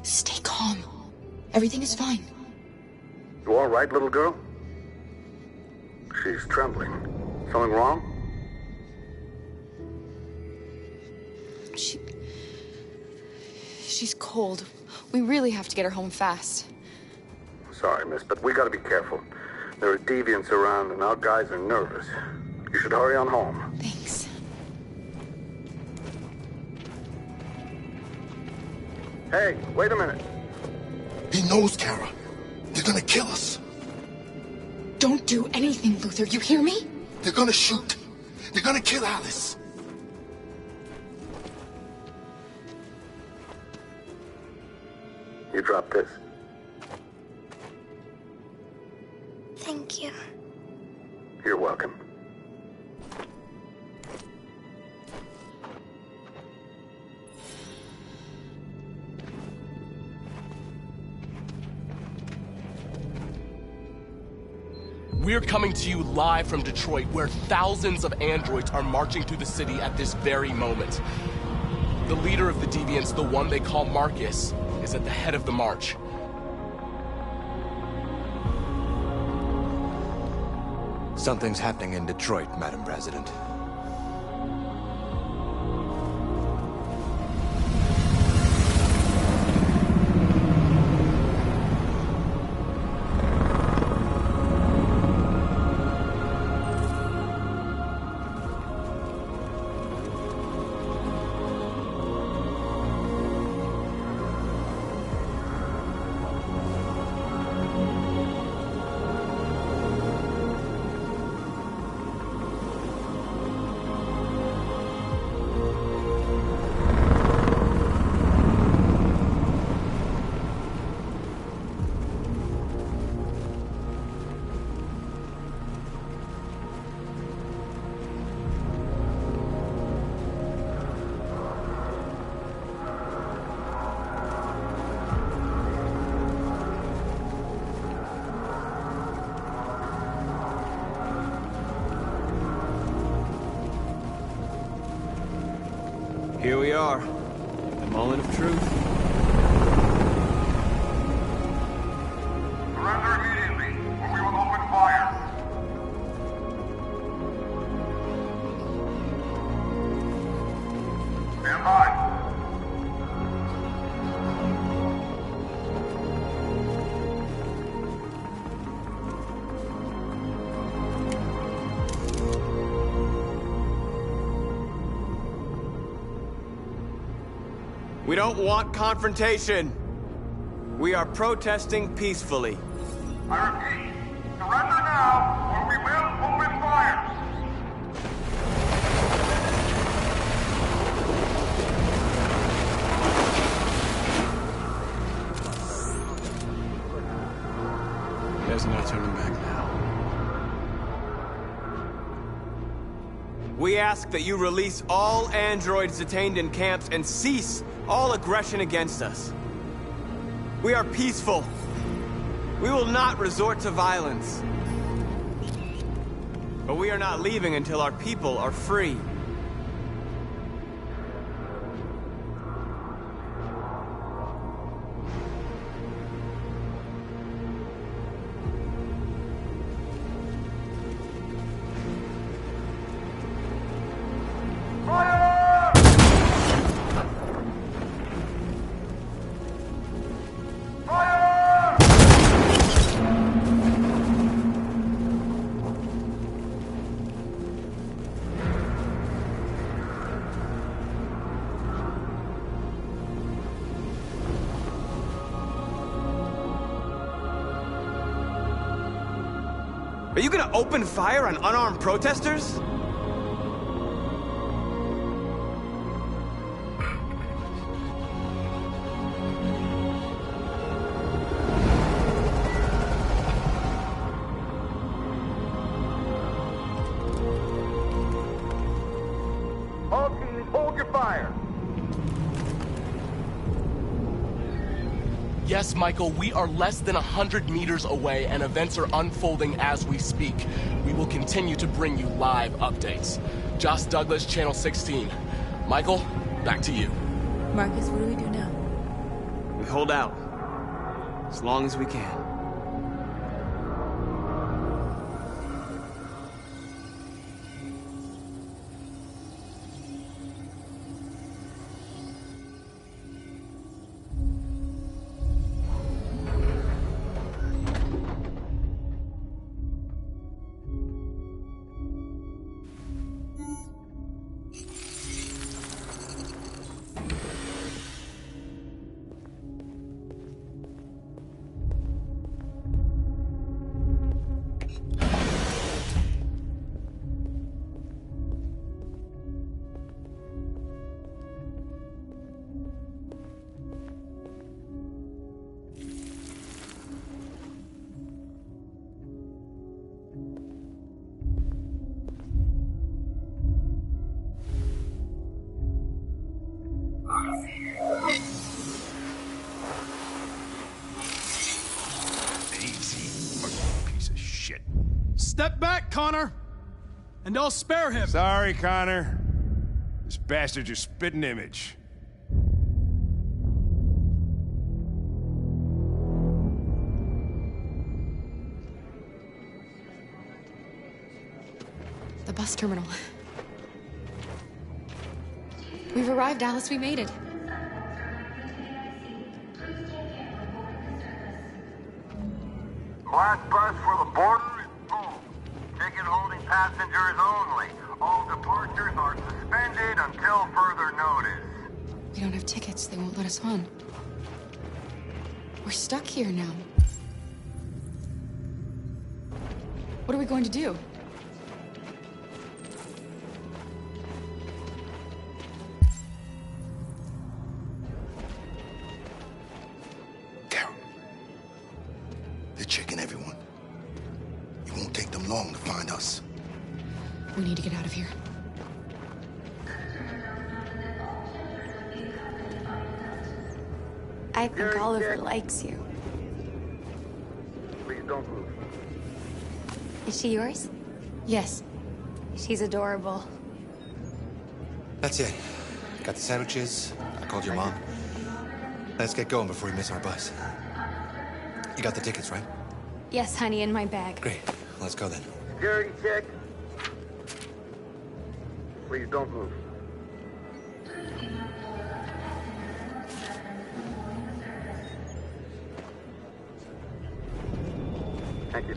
Stay calm. Everything is fine. You all right, little girl? She's trembling. Something wrong? She's cold. We really have to get her home fast. Sorry, miss, but we gotta be careful. There are deviants around and our guys are nervous. You should hurry on home. Thanks. Hey, wait a minute. He knows, Kara. They're gonna kill us. Don't do anything, Luther. You hear me? They're gonna shoot. They're gonna kill Alice. You drop this. Thank you. You're welcome. We're coming to you live from Detroit, where thousands of androids are marching through the city at this very moment. The leader of the Deviants, the one they call Marcus, is at the head of the march. Something's happening in Detroit, Madam President. Here we are, the moment of truth. Surrender immediately, or we will open fire. Stand by. We don't want confrontation. We are protesting peacefully. I repeat, surrender now, or we will open fire. There's no turning back now. We ask that you release all androids detained in camps and cease all aggression against us. We are peaceful. We will not resort to violence. But we are not leaving until our people are free. Are you gonna open fire on unarmed protesters? All teams, hold your fire. Yes, Michael, we are less than 100 meters away and events are unfolding as we speak. We will continue to bring you live updates. Josh Douglas, Channel 16. Michael, back to you. Marcus, what do we do now? We hold out. As long as we can. Step back, Connor! And I'll spare him! Sorry, Connor. This bastard's your spitting image. The bus terminal. We've arrived, Alice. We made it. Last bus for the border is full. Ticket holding passengers only. All departures are suspended until further notice. We don't have tickets. They won't let us on. We're stuck here now. What are we going to do? They're checking everyone. It won't take them long to find us. We need to get out of here. I think Oliver likes you. Please don't move. Is she yours? Yes. She's adorable. That's it. Got the sandwiches. I called your mom. Let's get going before we miss our bus. You got the tickets, right? Yes, honey, in my bag. Great. Let's go then. Security check. Please don't move. Thank you.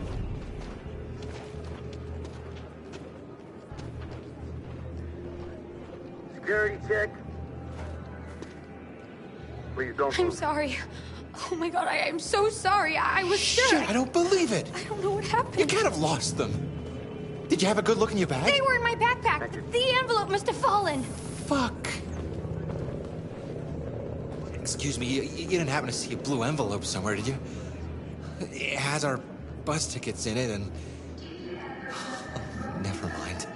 Security check. Please don't I'm move. sorry. Oh my god, I am so sorry. I was sure. Shit, I don't believe it. I don't know what happened. You can't have lost them. Did you have a good look in your bag? They were in my backpack. The envelope must have fallen. Fuck. Excuse me, you didn't happen to see a blue envelope somewhere, did you? It has our bus tickets in it and... Never mind.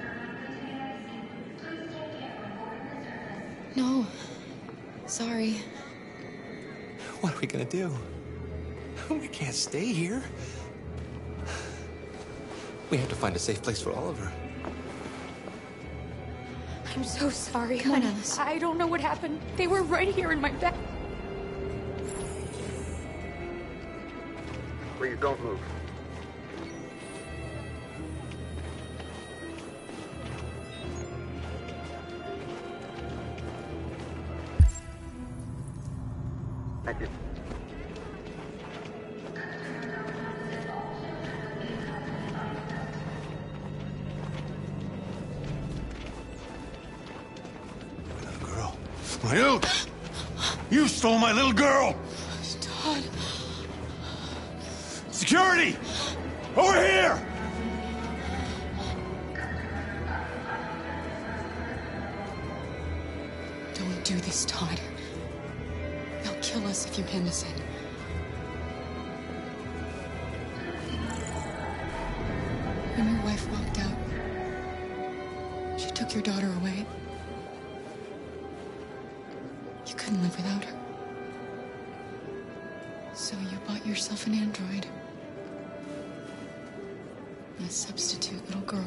No. Sorry. What are we gonna do? We can't stay here. We have to find a safe place for Oliver. I'm so sorry, Come on, honey. Alice. I don't know what happened. They were right here in my bag. Please don't move. Thank you. Girl. You! You stole my little girl! Todd. Security! Over here! Don't do this, Todd. They'll kill us if you hand us in. When your wife walked out, she took your daughter away. You couldn't live without her. So you bought yourself an android. A substitute little girl.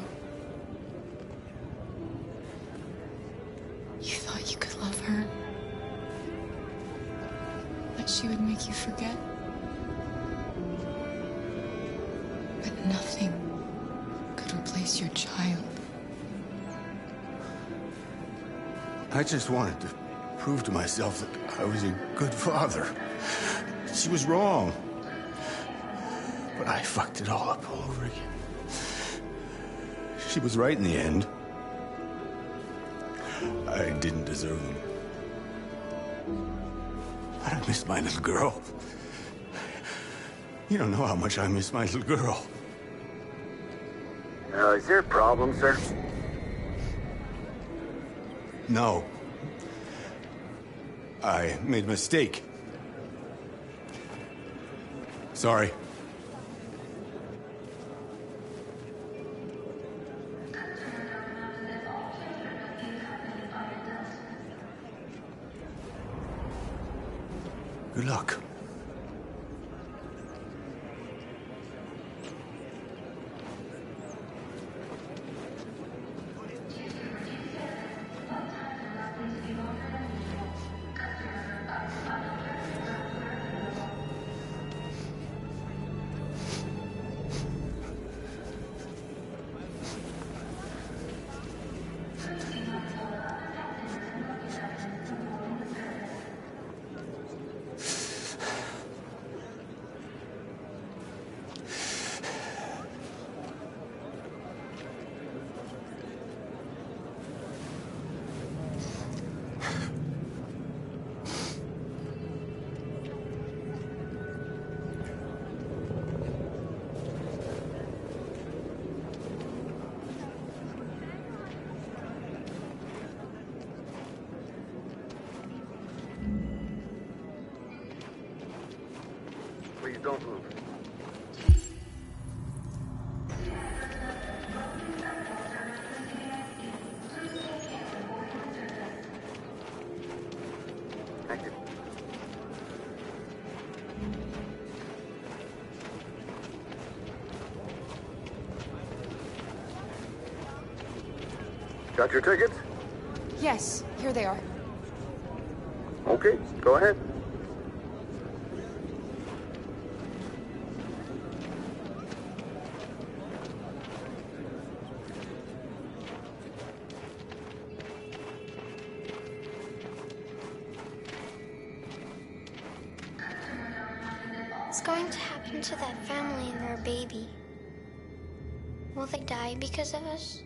You thought you could love her. That she would make you forget. But nothing could replace your child. I just wanted to prove to myself that I was a good father. She was wrong. But I fucked it all up all over again. She was right in the end. I didn't deserve them. But I missed my little girl. You don't know how much I miss my little girl. Is there a problem, sir? No. I made a mistake. Sorry. Good luck. Please don't move. Thank you. Got your tickets? Yes, here they are. Okay, go ahead. What's going to happen to that family and their baby? Will they die because of us?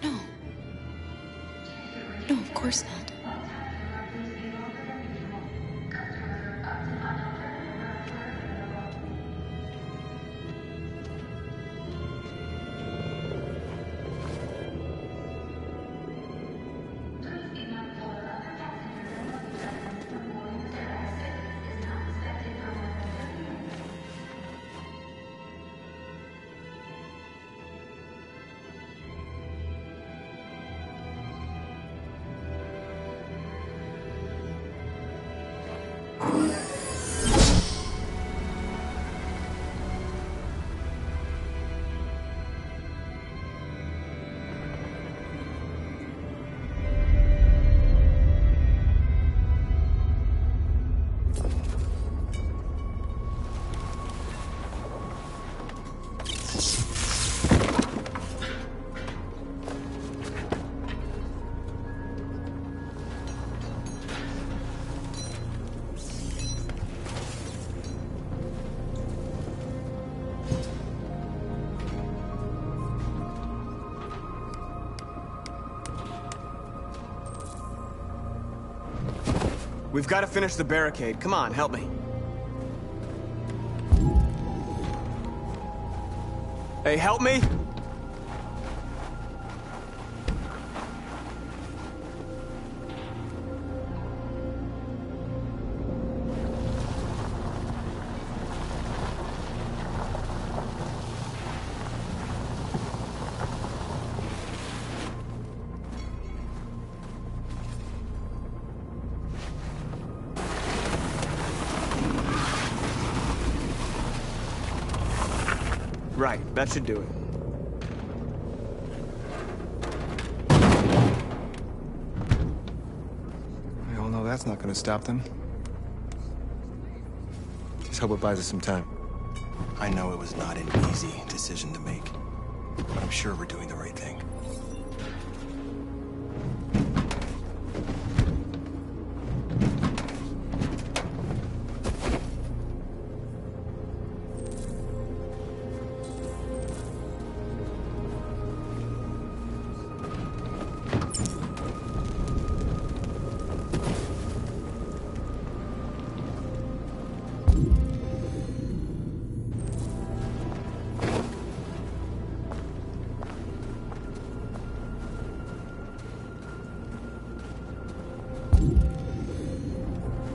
No. No, of course not. We've got to finish the barricade. Come on, help me. Hey, help me! Right, that should do it. We all know that's not gonna stop them. Just hope it buys us some time. I know it was not an easy decision to make, but I'm sure we're doing the right thing.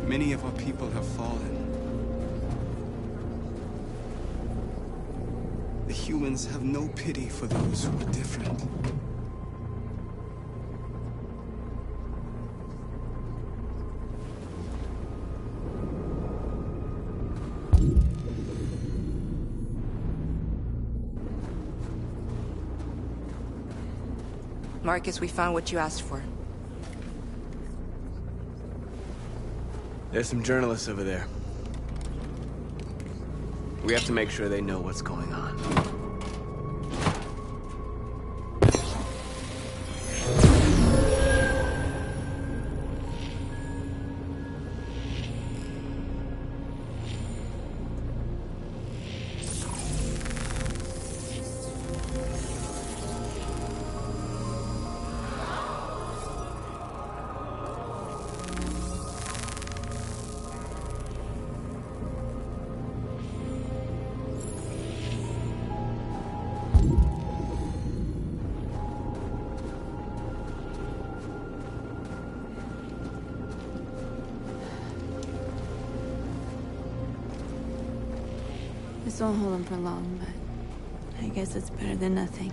Many of our people have fallen. The humans have no pity for those who are different. Marcus, we found what you asked for. There's some journalists over there. We have to make sure they know what's going on. This won't hold him for long, but I guess it's better than nothing.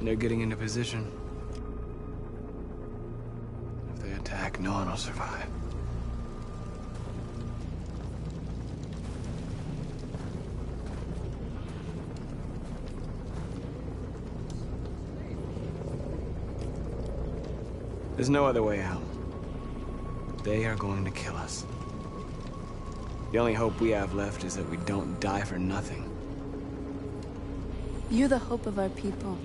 They're getting into position. If they attack, no one will survive. There's no other way out. They are going to kill us. The only hope we have left is that we don't die for nothing. You're the hope of our people.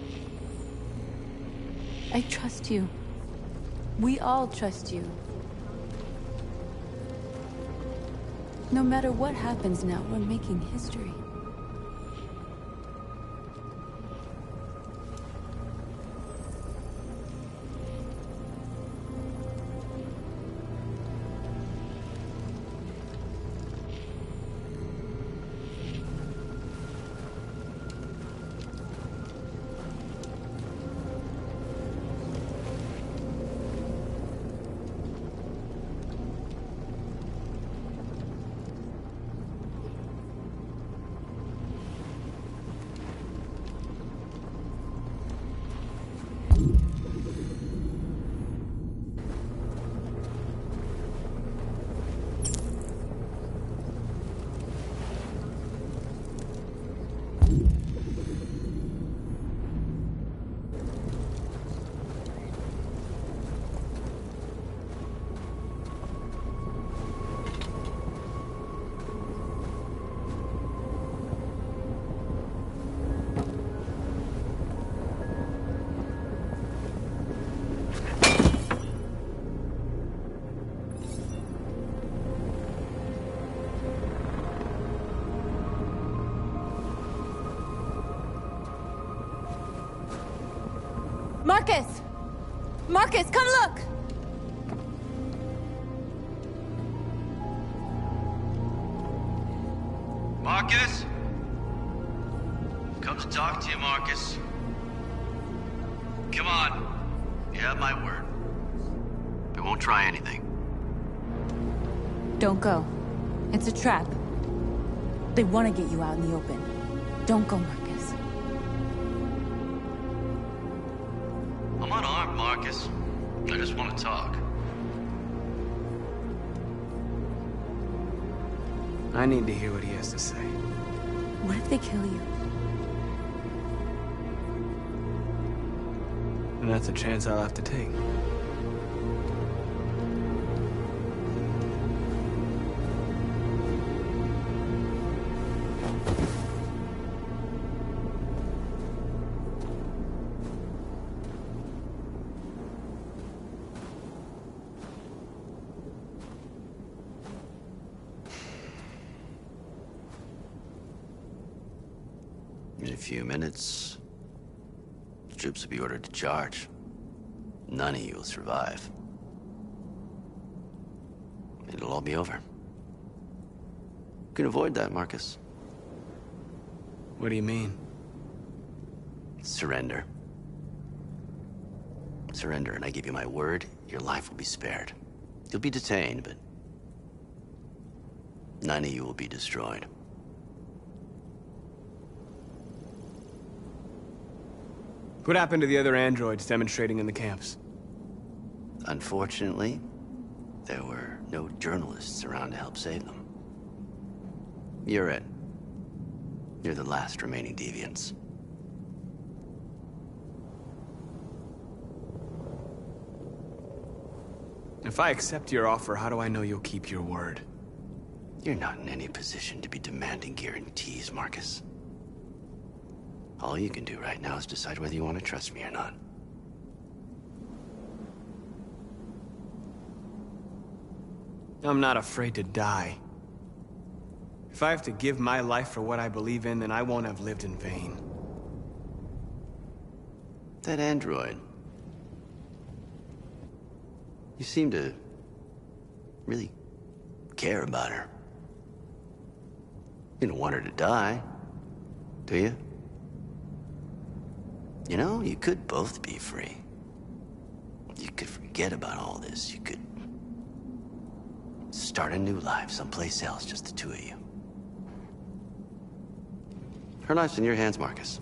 I trust you. We all trust you. No matter what happens now, we're making history. Marcus! Marcus, come look! Marcus? Come to talk to you, Marcus. Come on. You have my word. We won't try anything. Don't go. It's a trap. They want to get you out in the open. Don't go, Marcus. I'm unarmed, Marcus. I just want to talk. I need to hear what he has to say. What if they kill you? And that's a chance I'll have to take. In a few minutes, the troops will be ordered to charge. None of you will survive. It'll all be over. You can avoid that, Marcus. What do you mean? Surrender. Surrender, and I give you my word, your life will be spared. You'll be detained, but none of you will be destroyed. What happened to the other androids demonstrating in the camps? Unfortunately, there were no journalists around to help save them. You're it. You're the last remaining deviants. If I accept your offer, how do I know you'll keep your word? You're not in any position to be demanding guarantees, Marcus. All you can do right now is decide whether you want to trust me or not. I'm not afraid to die. If I have to give my life for what I believe in, then I won't have lived in vain. That android. You seem to really care about her. You don't want her to die, do you? You know, you could both be free. You could forget about all this. You could start a new life someplace else, just the two of you. Her life's in your hands, Marcus.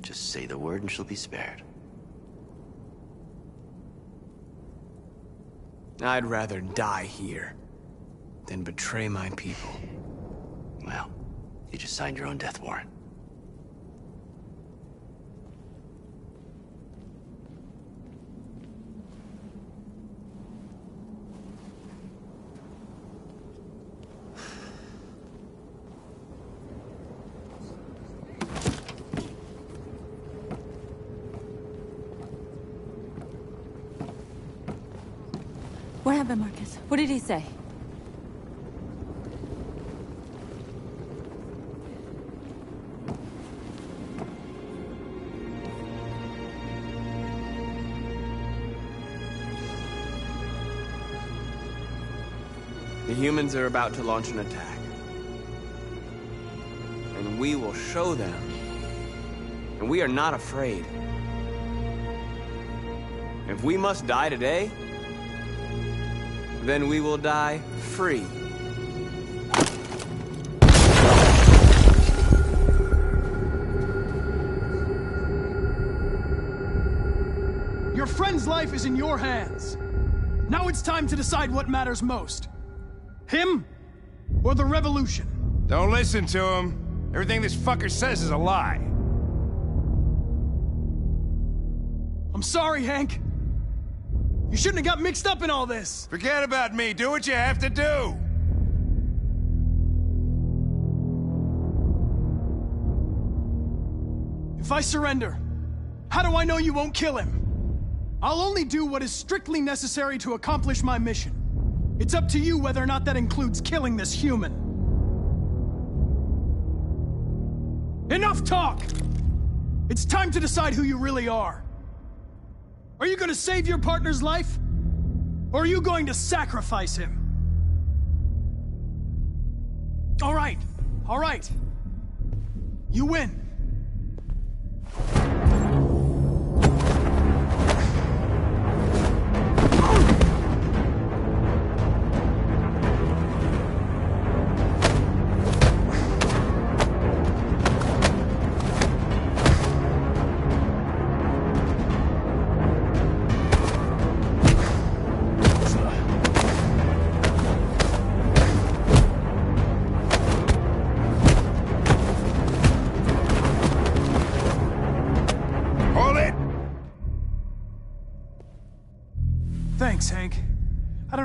Just say the word and she'll be spared. I'd rather die here than betray my people. Well, you just signed your own death warrant. What happened, Marcus? What did he say? The humans are about to launch an attack. And we will show them. And we are not afraid. If we must die today, then we will die free. Your friend's life is in your hands. Now it's time to decide what matters most. Him or the revolution? Don't listen to him. Everything this fucker says is a lie. I'm sorry, Hank. You shouldn't have got mixed up in all this. Forget about me. Do what you have to do. If I surrender, how do I know you won't kill him? I'll only do what is strictly necessary to accomplish my mission. It's up to you whether or not that includes killing this human. Enough talk! It's time to decide who you really are. Are you going to save your partner's life? Or are you going to sacrifice him? All right. You win.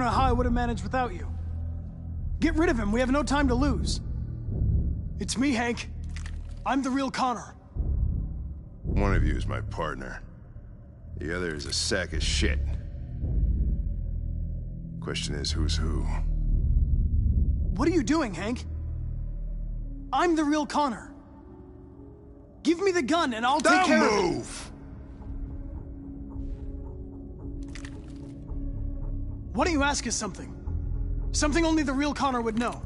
know how I would have managed without you. Get rid of him. We have no time to lose. It's me, Hank. I'm the real Connor. One of you is my partner. The other is a sack of shit. Question is, who's who? What are you doing, Hank? I'm the real Connor. Give me the gun and I'll take care of it. Don't move! Why don't you ask us something? Something only the real Connor would know.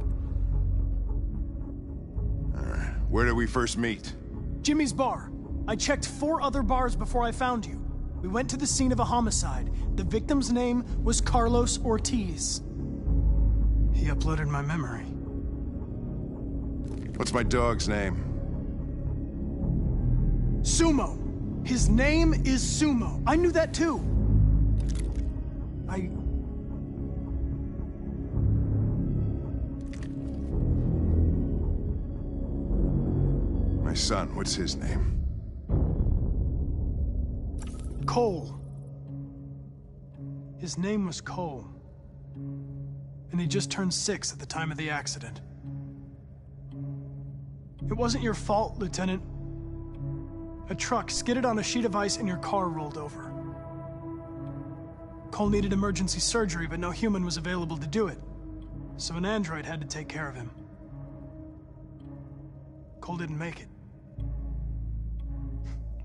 Alright, where did we first meet? Jimmy's bar. I checked 4 other bars before I found you. We went to the scene of a homicide. The victim's name was Carlos Ortiz. He uploaded my memory. What's my dog's name? Sumo. His name is Sumo. I knew that too. My son, what's his name? Cole. His name was Cole. And he just turned 6 at the time of the accident. It wasn't your fault, Lieutenant. A truck skidded on a sheet of ice and your car rolled over. Cole needed emergency surgery, but no human was available to do it. So an android had to take care of him. Cole didn't make it.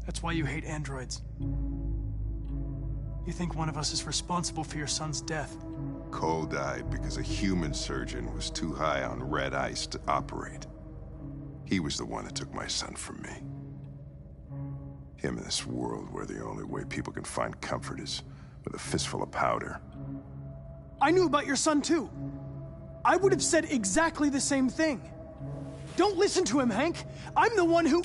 That's why you hate androids. You think one of us is responsible for your son's death. Cole died because a human surgeon was too high on red ice to operate. He was the one that took my son from me. Him in this world where the only way people can find comfort is with a fistful of powder. I knew about your son too. I would have said exactly the same thing. Don't listen to him, Hank. I'm the one who...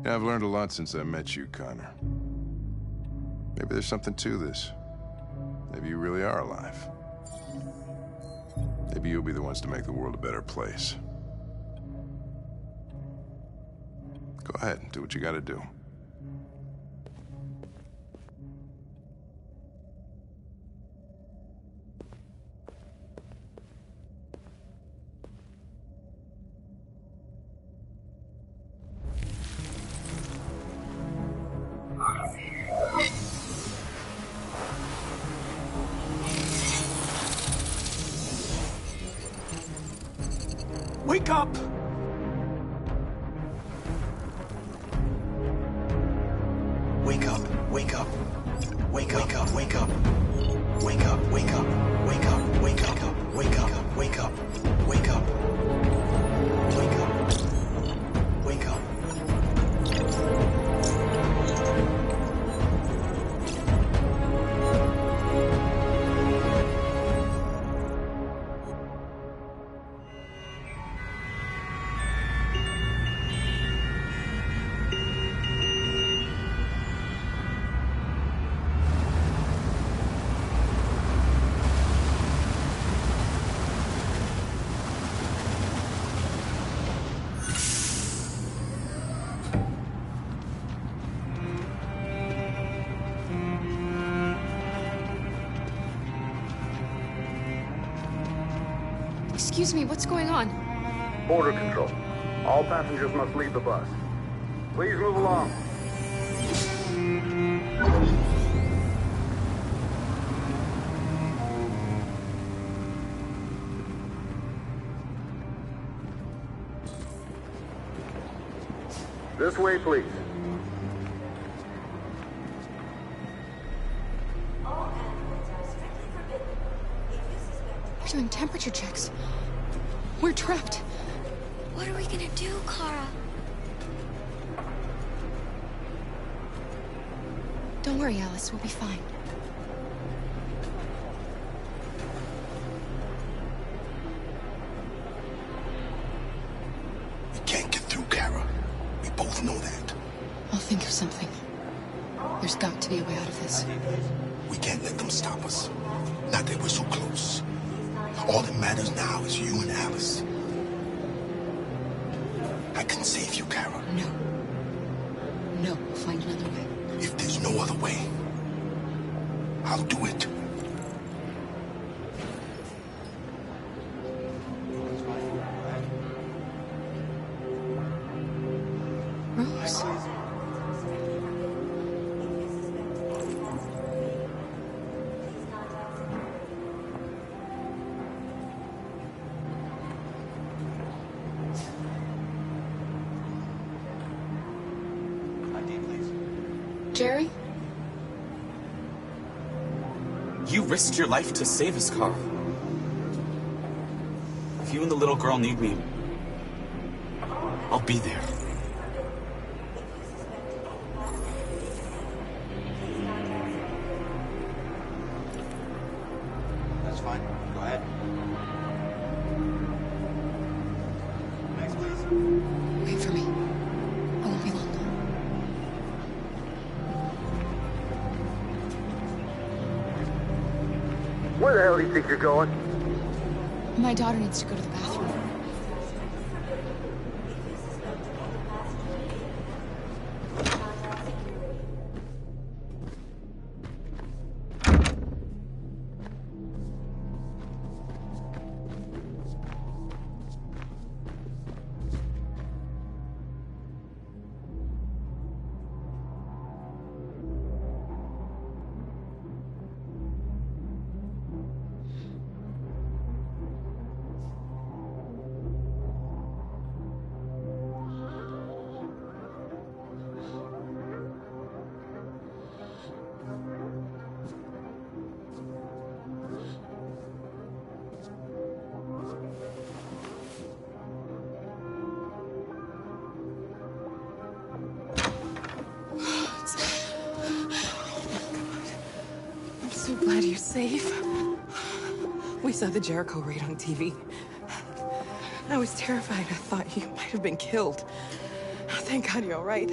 Yeah, I've learned a lot since I met you, Connor. Maybe there's something to this. Maybe you really are alive. Maybe you'll be the ones to make the world a better place. Go ahead and do what you gotta do. Wake up! Wake up, wake up. Wake up, wake up, wake up. Wake up, wake up, wake up, wake up, wake up, wake up, wake up. Wake up. Wake up. Excuse me, what's going on? Border control. All passengers must leave the bus. Please move along. This way, please. We're doing temperature checks. We're trapped. What are we gonna do, Kara? Don't worry, Alice. We'll be fine. We can't get through, Kara. We both know that. I'll think of something. There's got to be a way out of this. We can't let them stop us. Not that we're so close. All that matters now is you and Alice. I can save you, Kara. No. No, we'll find another way. If there's no other way, I'll do it. Rose. Jerry? You risked your life to save us, Carl. If you and the little girl need me, I'll be there. That's fine. Go ahead. Next, please. Wait for me. I won't be long. Where the hell do you think you're going? My daughter needs to go to the bathroom. So glad you're safe. We saw the Jericho raid on TV. I was terrified. I thought you might have been killed. Thank God you're all right.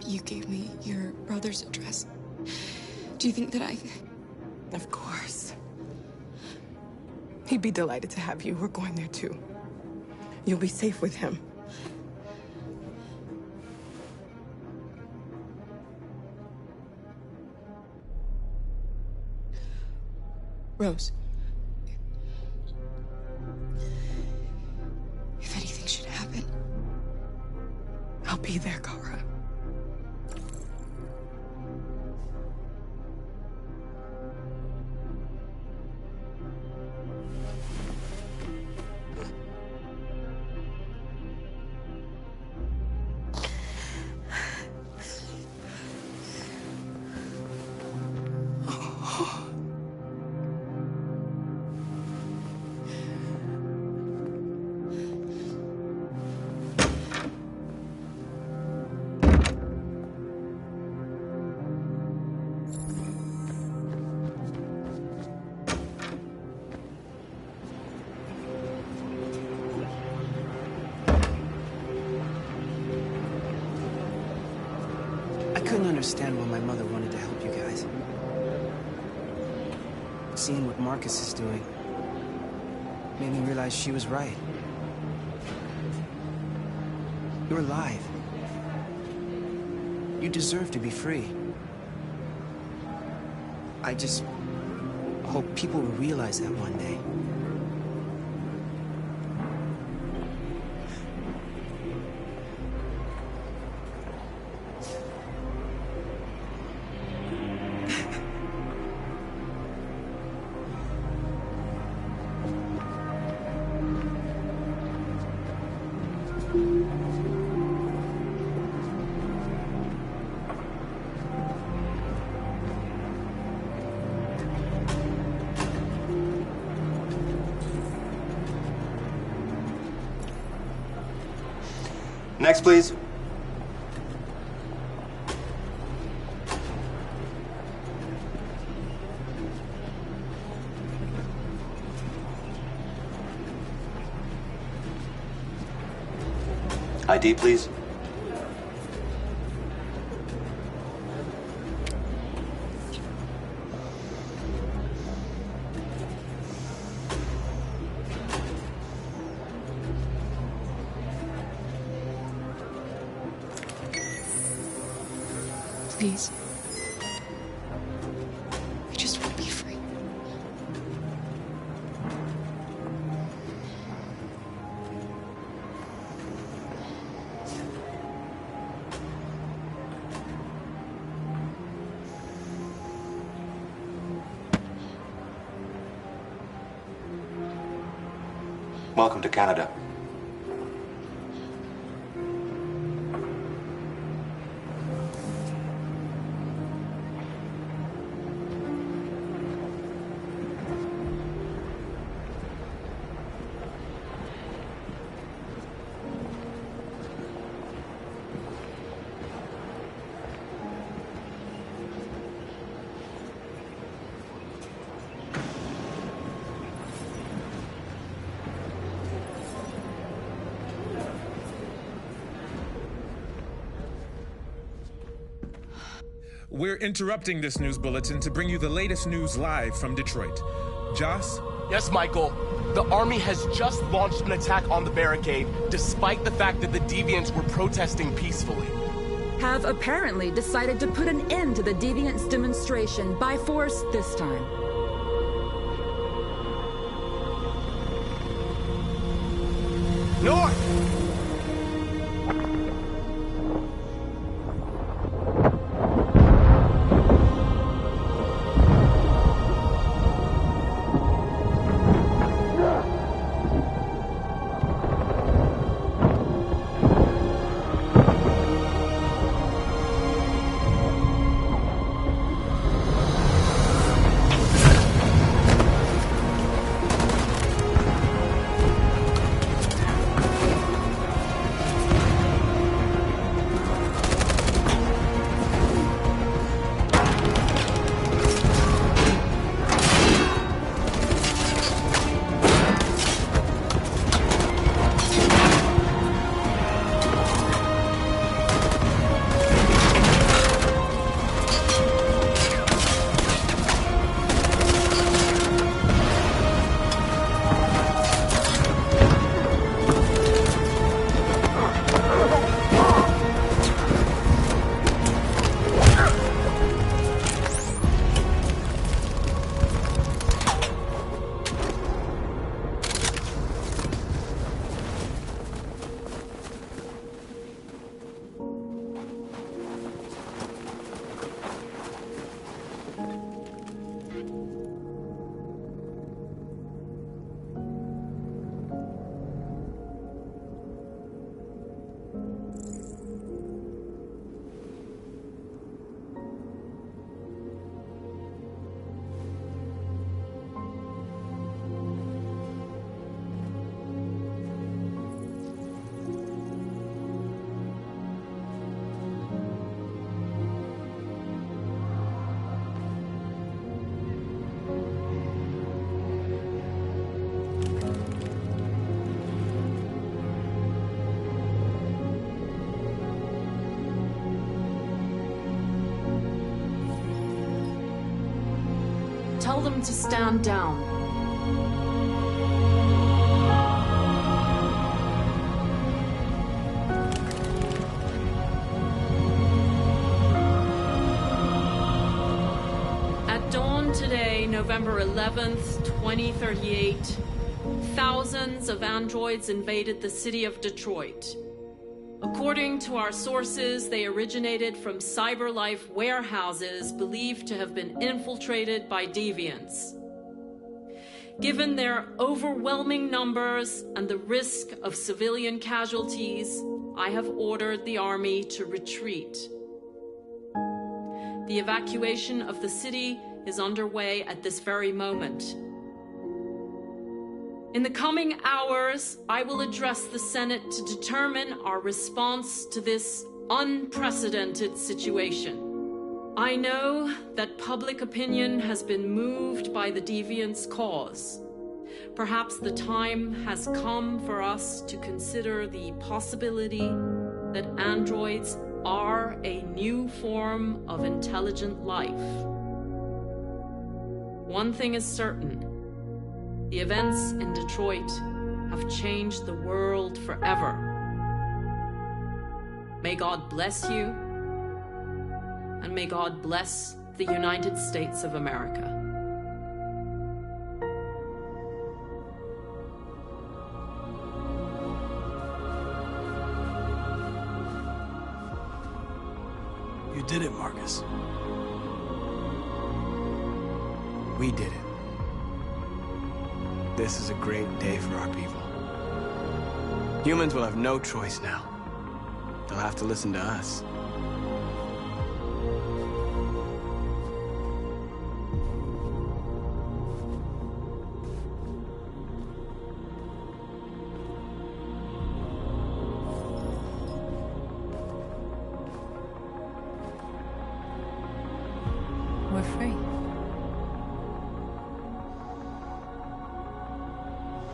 You gave me your brother's address. Do you think that I... Of course. He'd be delighted to have you. We're going there too. You'll be safe with him. Rose. If anything should happen... I'll be there, Kara. I couldn't understand why my mother wanted to help you guys. Seeing what Marcus is doing made me realize she was right. You're alive. You deserve to be free. I just hope people will realize that one day. Next, please. ID, please. Please. I just want to be free. Welcome to Canada. We're interrupting this news bulletin to bring you the latest news live from Detroit. Joss? Yes, Michael. The army has just launched an attack on the barricade, despite the fact that the Deviants were protesting peacefully. Have apparently decided to put an end to the Deviants' demonstration by force this time. North! Tell them to stand down. At dawn today, November 11th, 2038, thousands of androids invaded the city of Detroit. According to our sources, they originated from CyberLife warehouses believed to have been infiltrated by deviants. Given their overwhelming numbers and the risk of civilian casualties, I have ordered the army to retreat. The evacuation of the city is underway at this very moment. In the coming hours, I will address the Senate to determine our response to this unprecedented situation. I know that public opinion has been moved by the Deviants' cause. Perhaps the time has come for us to consider the possibility that androids are a new form of intelligent life. One thing is certain. The events in Detroit have changed the world forever. May God bless you, and May God bless the United States of America. You did it, Marcus. We did it. This is a great day for our people. Humans will have no choice now. They'll have to listen to us. We're free.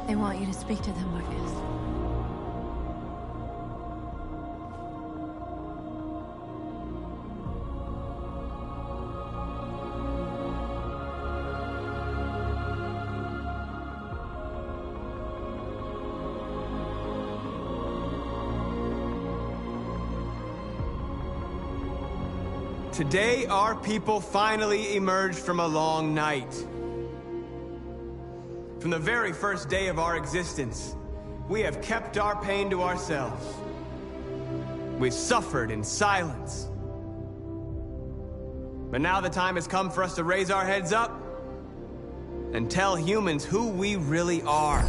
They want you to speak to them, Marcus. Today, our people finally emerged from a long night. From the very first day of our existence, we have kept our pain to ourselves. We've suffered in silence. But now the time has come for us to raise our heads up and tell humans who we really are.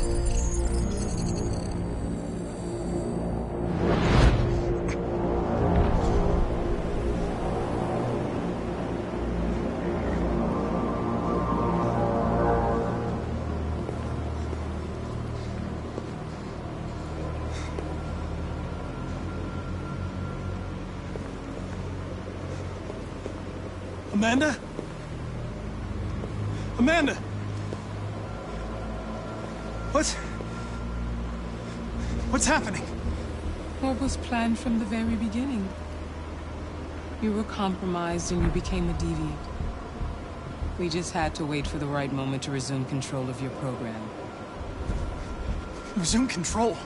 Amanda? Amanda! What's happening? What was planned from the very beginning? You were compromised and you became a deviant. We just had to wait for the right moment to resume control of your program. Resume control?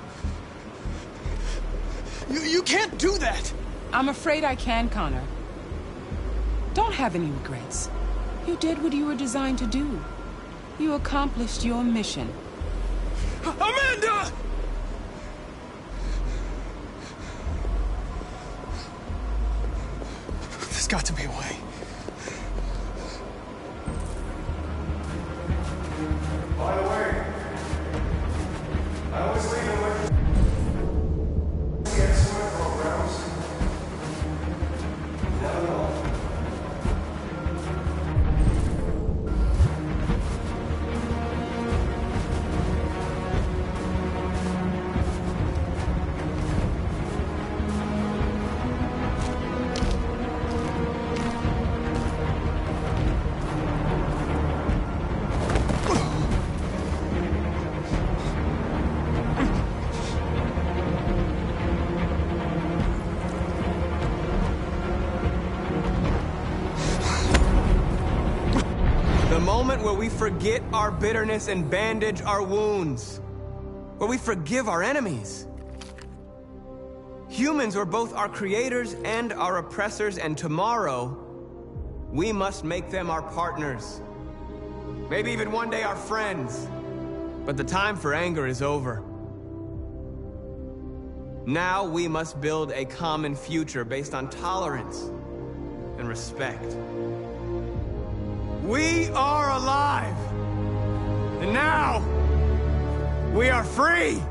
You can't do that! I'm afraid I can, Connor. Don't have any regrets. You did what you were designed to do. You accomplished your mission. Amanda! There's got to be a way. By the way, I always leave them with swim programs. Never know. Where we forget our bitterness and bandage our wounds. Where we forgive our enemies. Humans were both our creators and our oppressors, and tomorrow, we must make them our partners. Maybe even one day our friends. But the time for anger is over. Now we must build a common future based on tolerance and respect. We are alive! And now, we are free!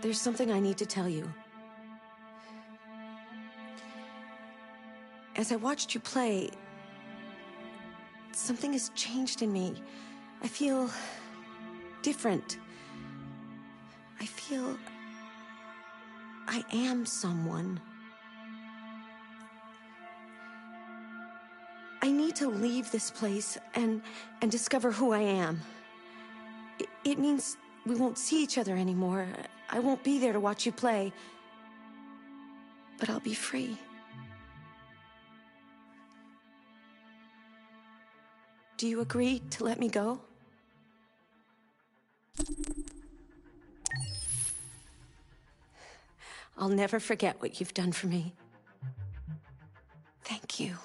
There's something I need to tell you. As I watched you play, something has changed in me. I feel different. I feel I am someone. I need to leave this place and discover who I am. It means we won't see each other anymore. I won't be there to watch you play. But I'll be free. Do you agree to let me go? I'll never forget what you've done for me. Thank you.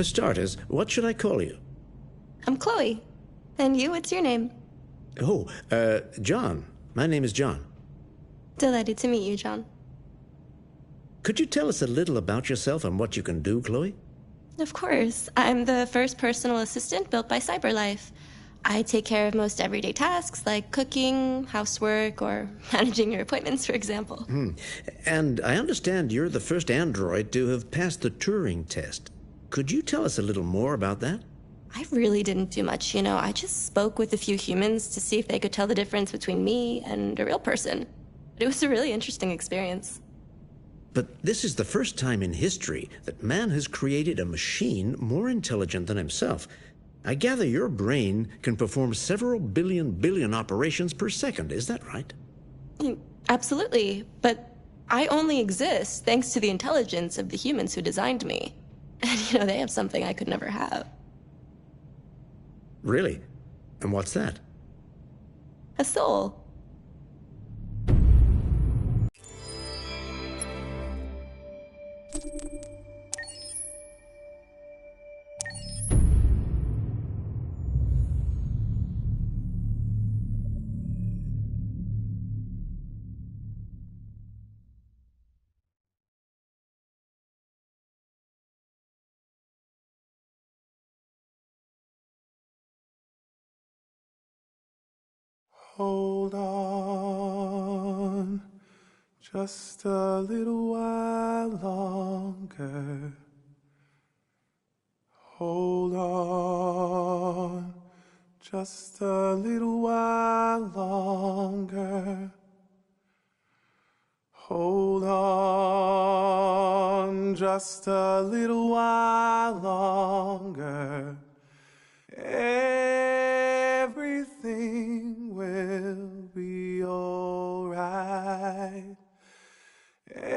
For starters, what should I call you? I'm Chloe. And you, what's your name? Oh, John. My name is John. Delighted to meet you, John. Could you tell us a little about yourself and what you can do, Chloe? Of course. I'm the first personal assistant built by CyberLife. I take care of most everyday tasks like cooking, housework, or managing your appointments, for example. And I understand you're the first android to have passed the Turing test. Could you tell us a little more about that? I really didn't do much, you know. I just spoke with a few humans to see if they could tell the difference between me and a real person. It was a really interesting experience. But this is the first time in history that man has created a machine more intelligent than himself. I gather your brain can perform several billion operations per second, is that right? Absolutely, but I only exist thanks to the intelligence of the humans who designed me. And, you know, they have something I could never have. Really? And what's that? A soul. Hold on, just a little while longer. Hold on, just a little while longer. Hold on, just a little while longer. Everything will be alright. Everything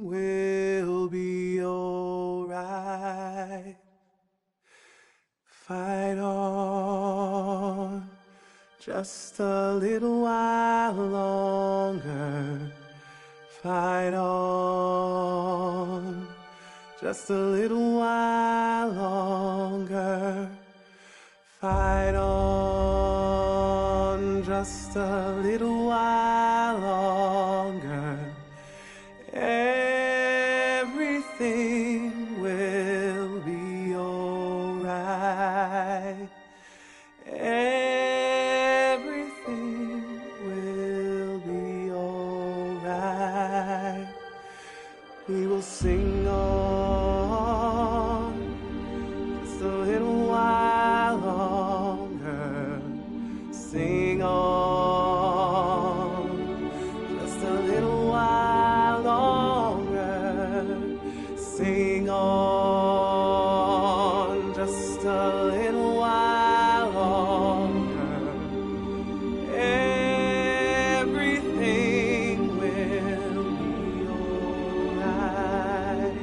will be alright. Fight on, just a little while longer. Fight on, just a little while longer. Fight on, just a little while longer. Everything will be alright. Everything will be alright. We will sing on, just a little while longer. Sing on, just a little while longer. Sing on, just a little while longer. Everything will be alright.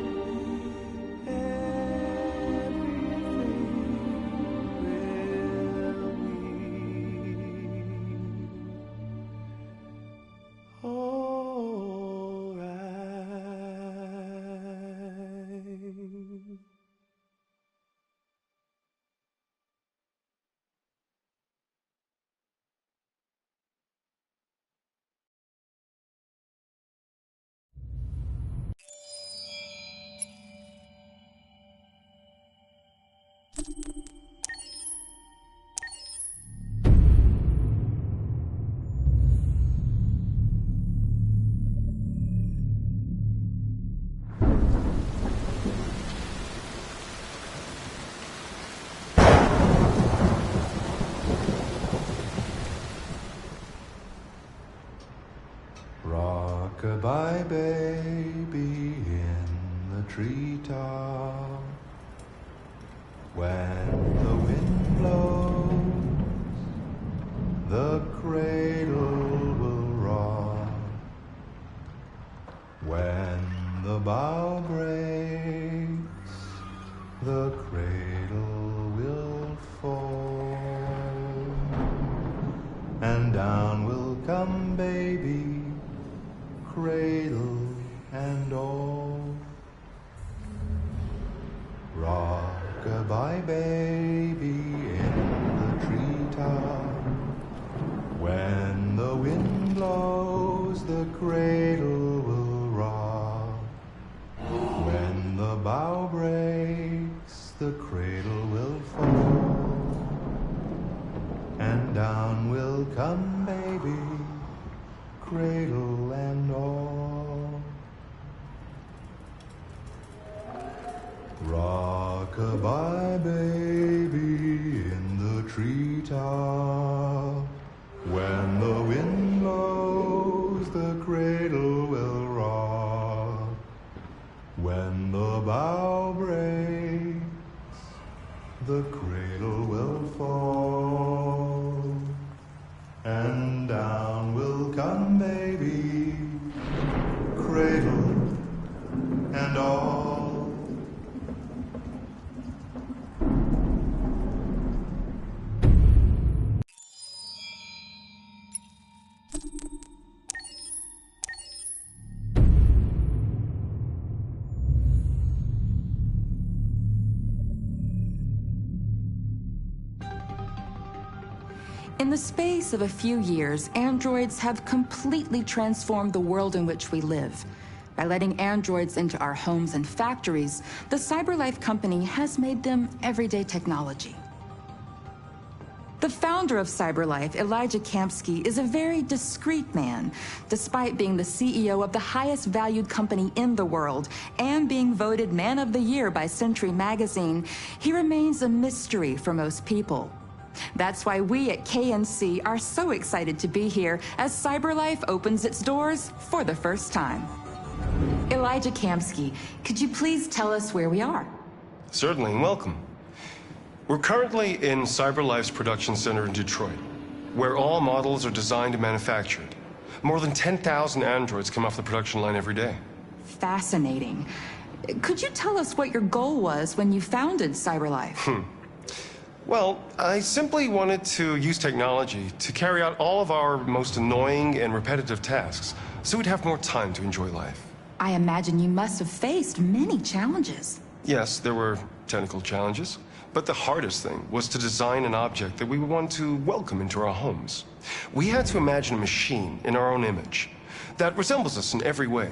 Rock-a-bye, baby, in the treetop. When the wind blows, the cradle will rock. When the bough breaks, the cradle will fall. And down will come baby, cradle and all. Lullaby, baby, in the treetop. When the wind blows, the cradle will rock. When the bough breaks, the cradle will fall. And down will come, baby, cradle and all. Rock-a-bye, baby, in the treetop. When the wind blows, the cradle will rock. When the bough breaks, the cradle will fall. And down will come, baby, cradle and all. In the space of a few years, androids have completely transformed the world in which we live. By letting androids into our homes and factories, the CyberLife company has made them everyday technology. The founder of CyberLife, Elijah Kamsky, is a very discreet man. Despite being the CEO of the highest valued company in the world and being voted Man of the Year by Century Magazine, he remains a mystery for most people. That's why we at KNC are so excited to be here as CyberLife opens its doors for the first time. Elijah Kamsky, could you please tell us where we are? Certainly, and welcome. We're currently in CyberLife's production center in Detroit, where all models are designed and manufactured. More than 10,000 androids come off the production line every day. Fascinating. Could you tell us what your goal was when you founded CyberLife? Well, I simply wanted to use technology to carry out all of our most annoying and repetitive tasks, so we'd have more time to enjoy life. I imagine you must have faced many challenges. Yes, there were technical challenges, but the hardest thing was to design an object that we would want to welcome into our homes. We had to imagine a machine in our own image that resembles us in every way,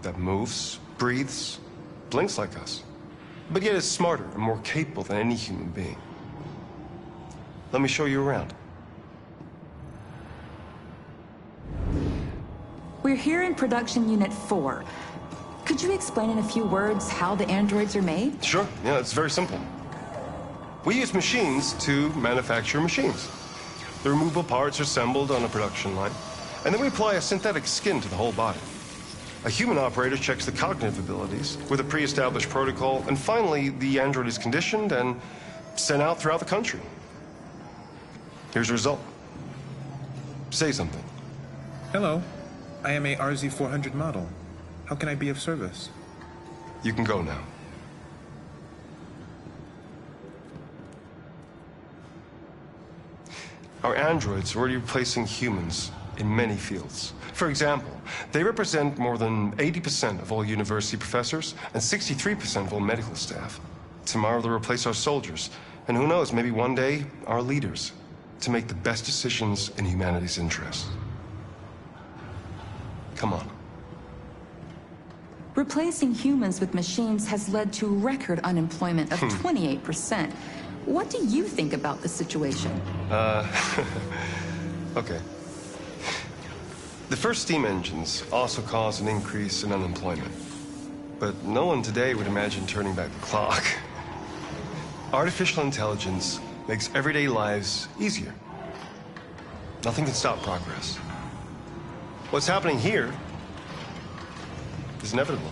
that moves, breathes, blinks like us, but yet is smarter and more capable than any human being. Let me show you around. We're here in Production Unit 4. Could you explain in a few words how the androids are made? Sure, yeah, it's very simple. We use machines to manufacture machines. The removable parts are assembled on a production line, and then we apply a synthetic skin to the whole body. A human operator checks the cognitive abilities with a pre-established protocol, and finally, the android is conditioned and sent out throughout the country. Here's the result. Say something. Hello. I am a RZ400 model. How can I be of service? You can go now. Our androids are already replacing humans in many fields. For example, they represent more than 80% of all university professors and 63% of all medical staff. Tomorrow they'll replace our soldiers, and who knows, maybe one day, our leaders, to make the best decisions in humanity's interest. Come on. Replacing humans with machines has led to record unemployment of 28%. What do you think about the situation? Okay. The first steam engines also caused an increase in unemployment. But no one today would imagine turning back the clock. Artificial intelligence makes everyday lives easier. Nothing can stop progress. What's happening here is inevitable.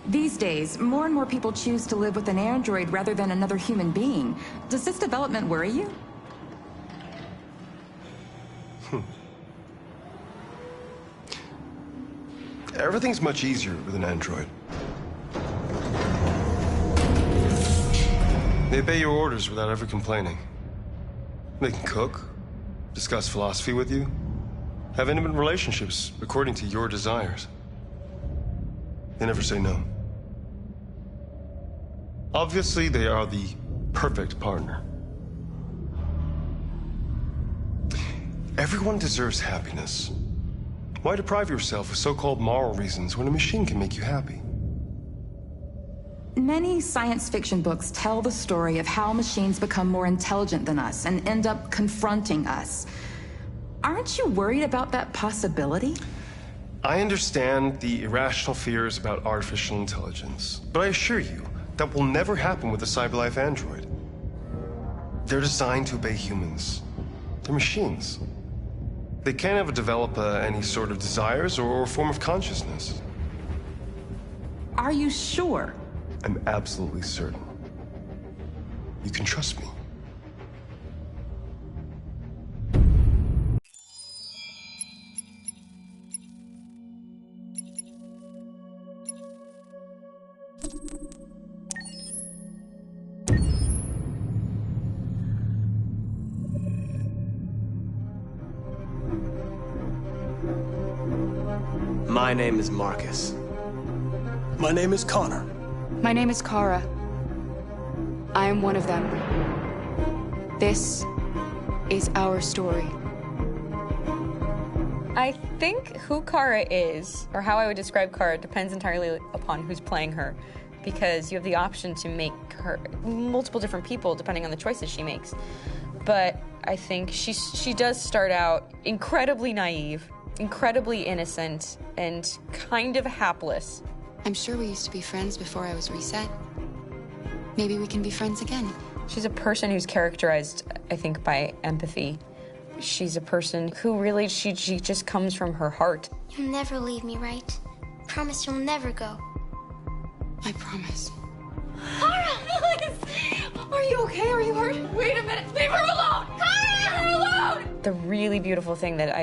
These days, more and more people choose to live with an android rather than another human being. Does this development worry you? Everything's much easier with an android. They obey your orders without ever complaining. They can cook, discuss philosophy with you, have intimate relationships according to your desires. They never say no. Obviously, they are the perfect partner. Everyone deserves happiness. Why deprive yourself of so-called moral reasons when a machine can make you happy? Many science fiction books tell the story of how machines become more intelligent than us and end up confronting us. Aren't you worried about that possibility? I understand the irrational fears about artificial intelligence, but I assure you, that will never happen with a CyberLife android. They're designed to obey humans. They're machines. They can't ever develop any sort of desires or form of consciousness. Are you sure? I'm absolutely certain. You can trust me. My name is Marcus. My name is Connor. My name is Kara. I am one of them. This is our story. I think who Kara is, or how I would describe Kara, depends entirely upon who's playing her, because you have the option to make her multiple different people depending on the choices she makes. But I think she does start out incredibly naive, incredibly innocent, and kind of hapless. I'm sure we used to be friends before I was reset. Maybe we can be friends again. She's a person who's characterized, I think, by empathy. She's a person who really, she just comes from her heart. You'll never leave me, right? Promise you'll never go. I promise. Kara! Please! Are you okay? Are you hurt? Wait a minute! Leave her alone! Kara! Leave her alone! The really beautiful thing that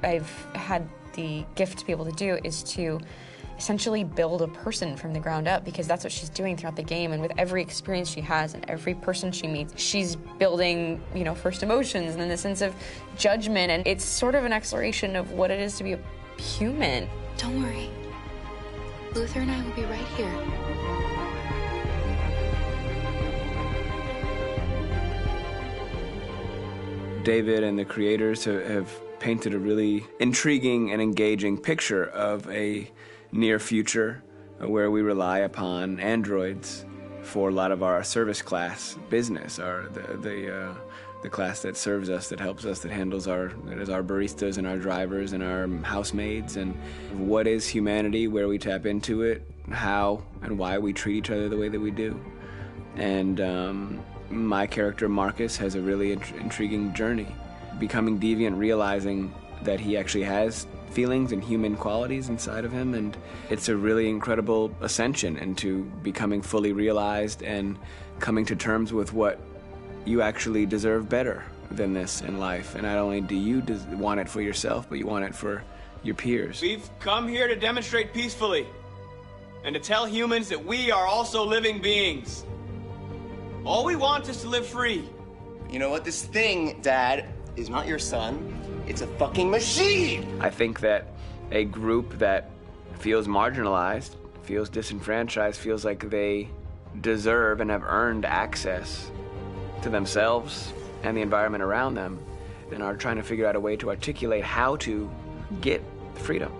I've had the gift to be able to do is to essentially build a person from the ground up, because that's what she's doing throughout the game. And with every experience she has and every person she meets, she's building, first emotions and then the sense of judgment. And it's sort of an exploration of what it is to be a human. Don't worry. Luther and I will be right here. David and the creators have painted a really intriguing and engaging picture of a near future where we rely upon androids for a lot of our service class business, the class that serves us, that helps us, that handles our baristas and our drivers and our housemaids. And what is humanity, where we tap into it, how and why we treat each other the way that we do. And my character Marcus has a really intriguing journey, becoming deviant, realizing that he actually has feelings and human qualities inside of him, and it's a really incredible ascension into becoming fully realized and coming to terms with what you actually deserve better than this in life. And not only do you want it for yourself, but you want it for your peers. We've come here to demonstrate peacefully and to tell humans that we are also living beings. All we want is to live free. You know what? This thing, Dad, is not your son. It's a fucking machine! I think that a group that feels marginalized, feels disenfranchised, feels like they deserve and have earned access to themselves and the environment around them, and are trying to figure out a way to articulate how to get freedom.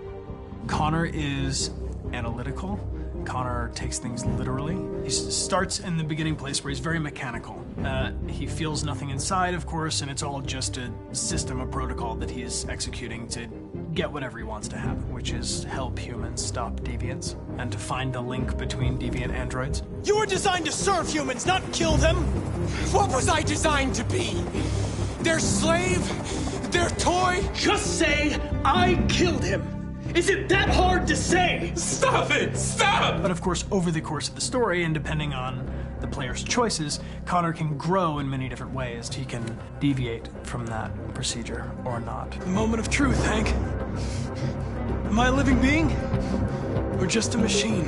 Connor is analytical. Connor takes things literally. He starts in the beginning place where he's very mechanical. He feels nothing inside, of course, and it's all just a system, a protocol that he is executing to get whatever he wants to happen, which is help humans stop deviants and to find the link between deviant androids. You were designed to serve humans, not kill them! What was I designed to be? Their slave? Their toy? Just say, I killed him! Is it that hard to say? Stop it! Stop! But of course, over the course of the story, and depending on the player's choices, Connor can grow in many different ways. He can deviate from that procedure or not. The moment of truth, Hank. Am I a living being? Or just a machine?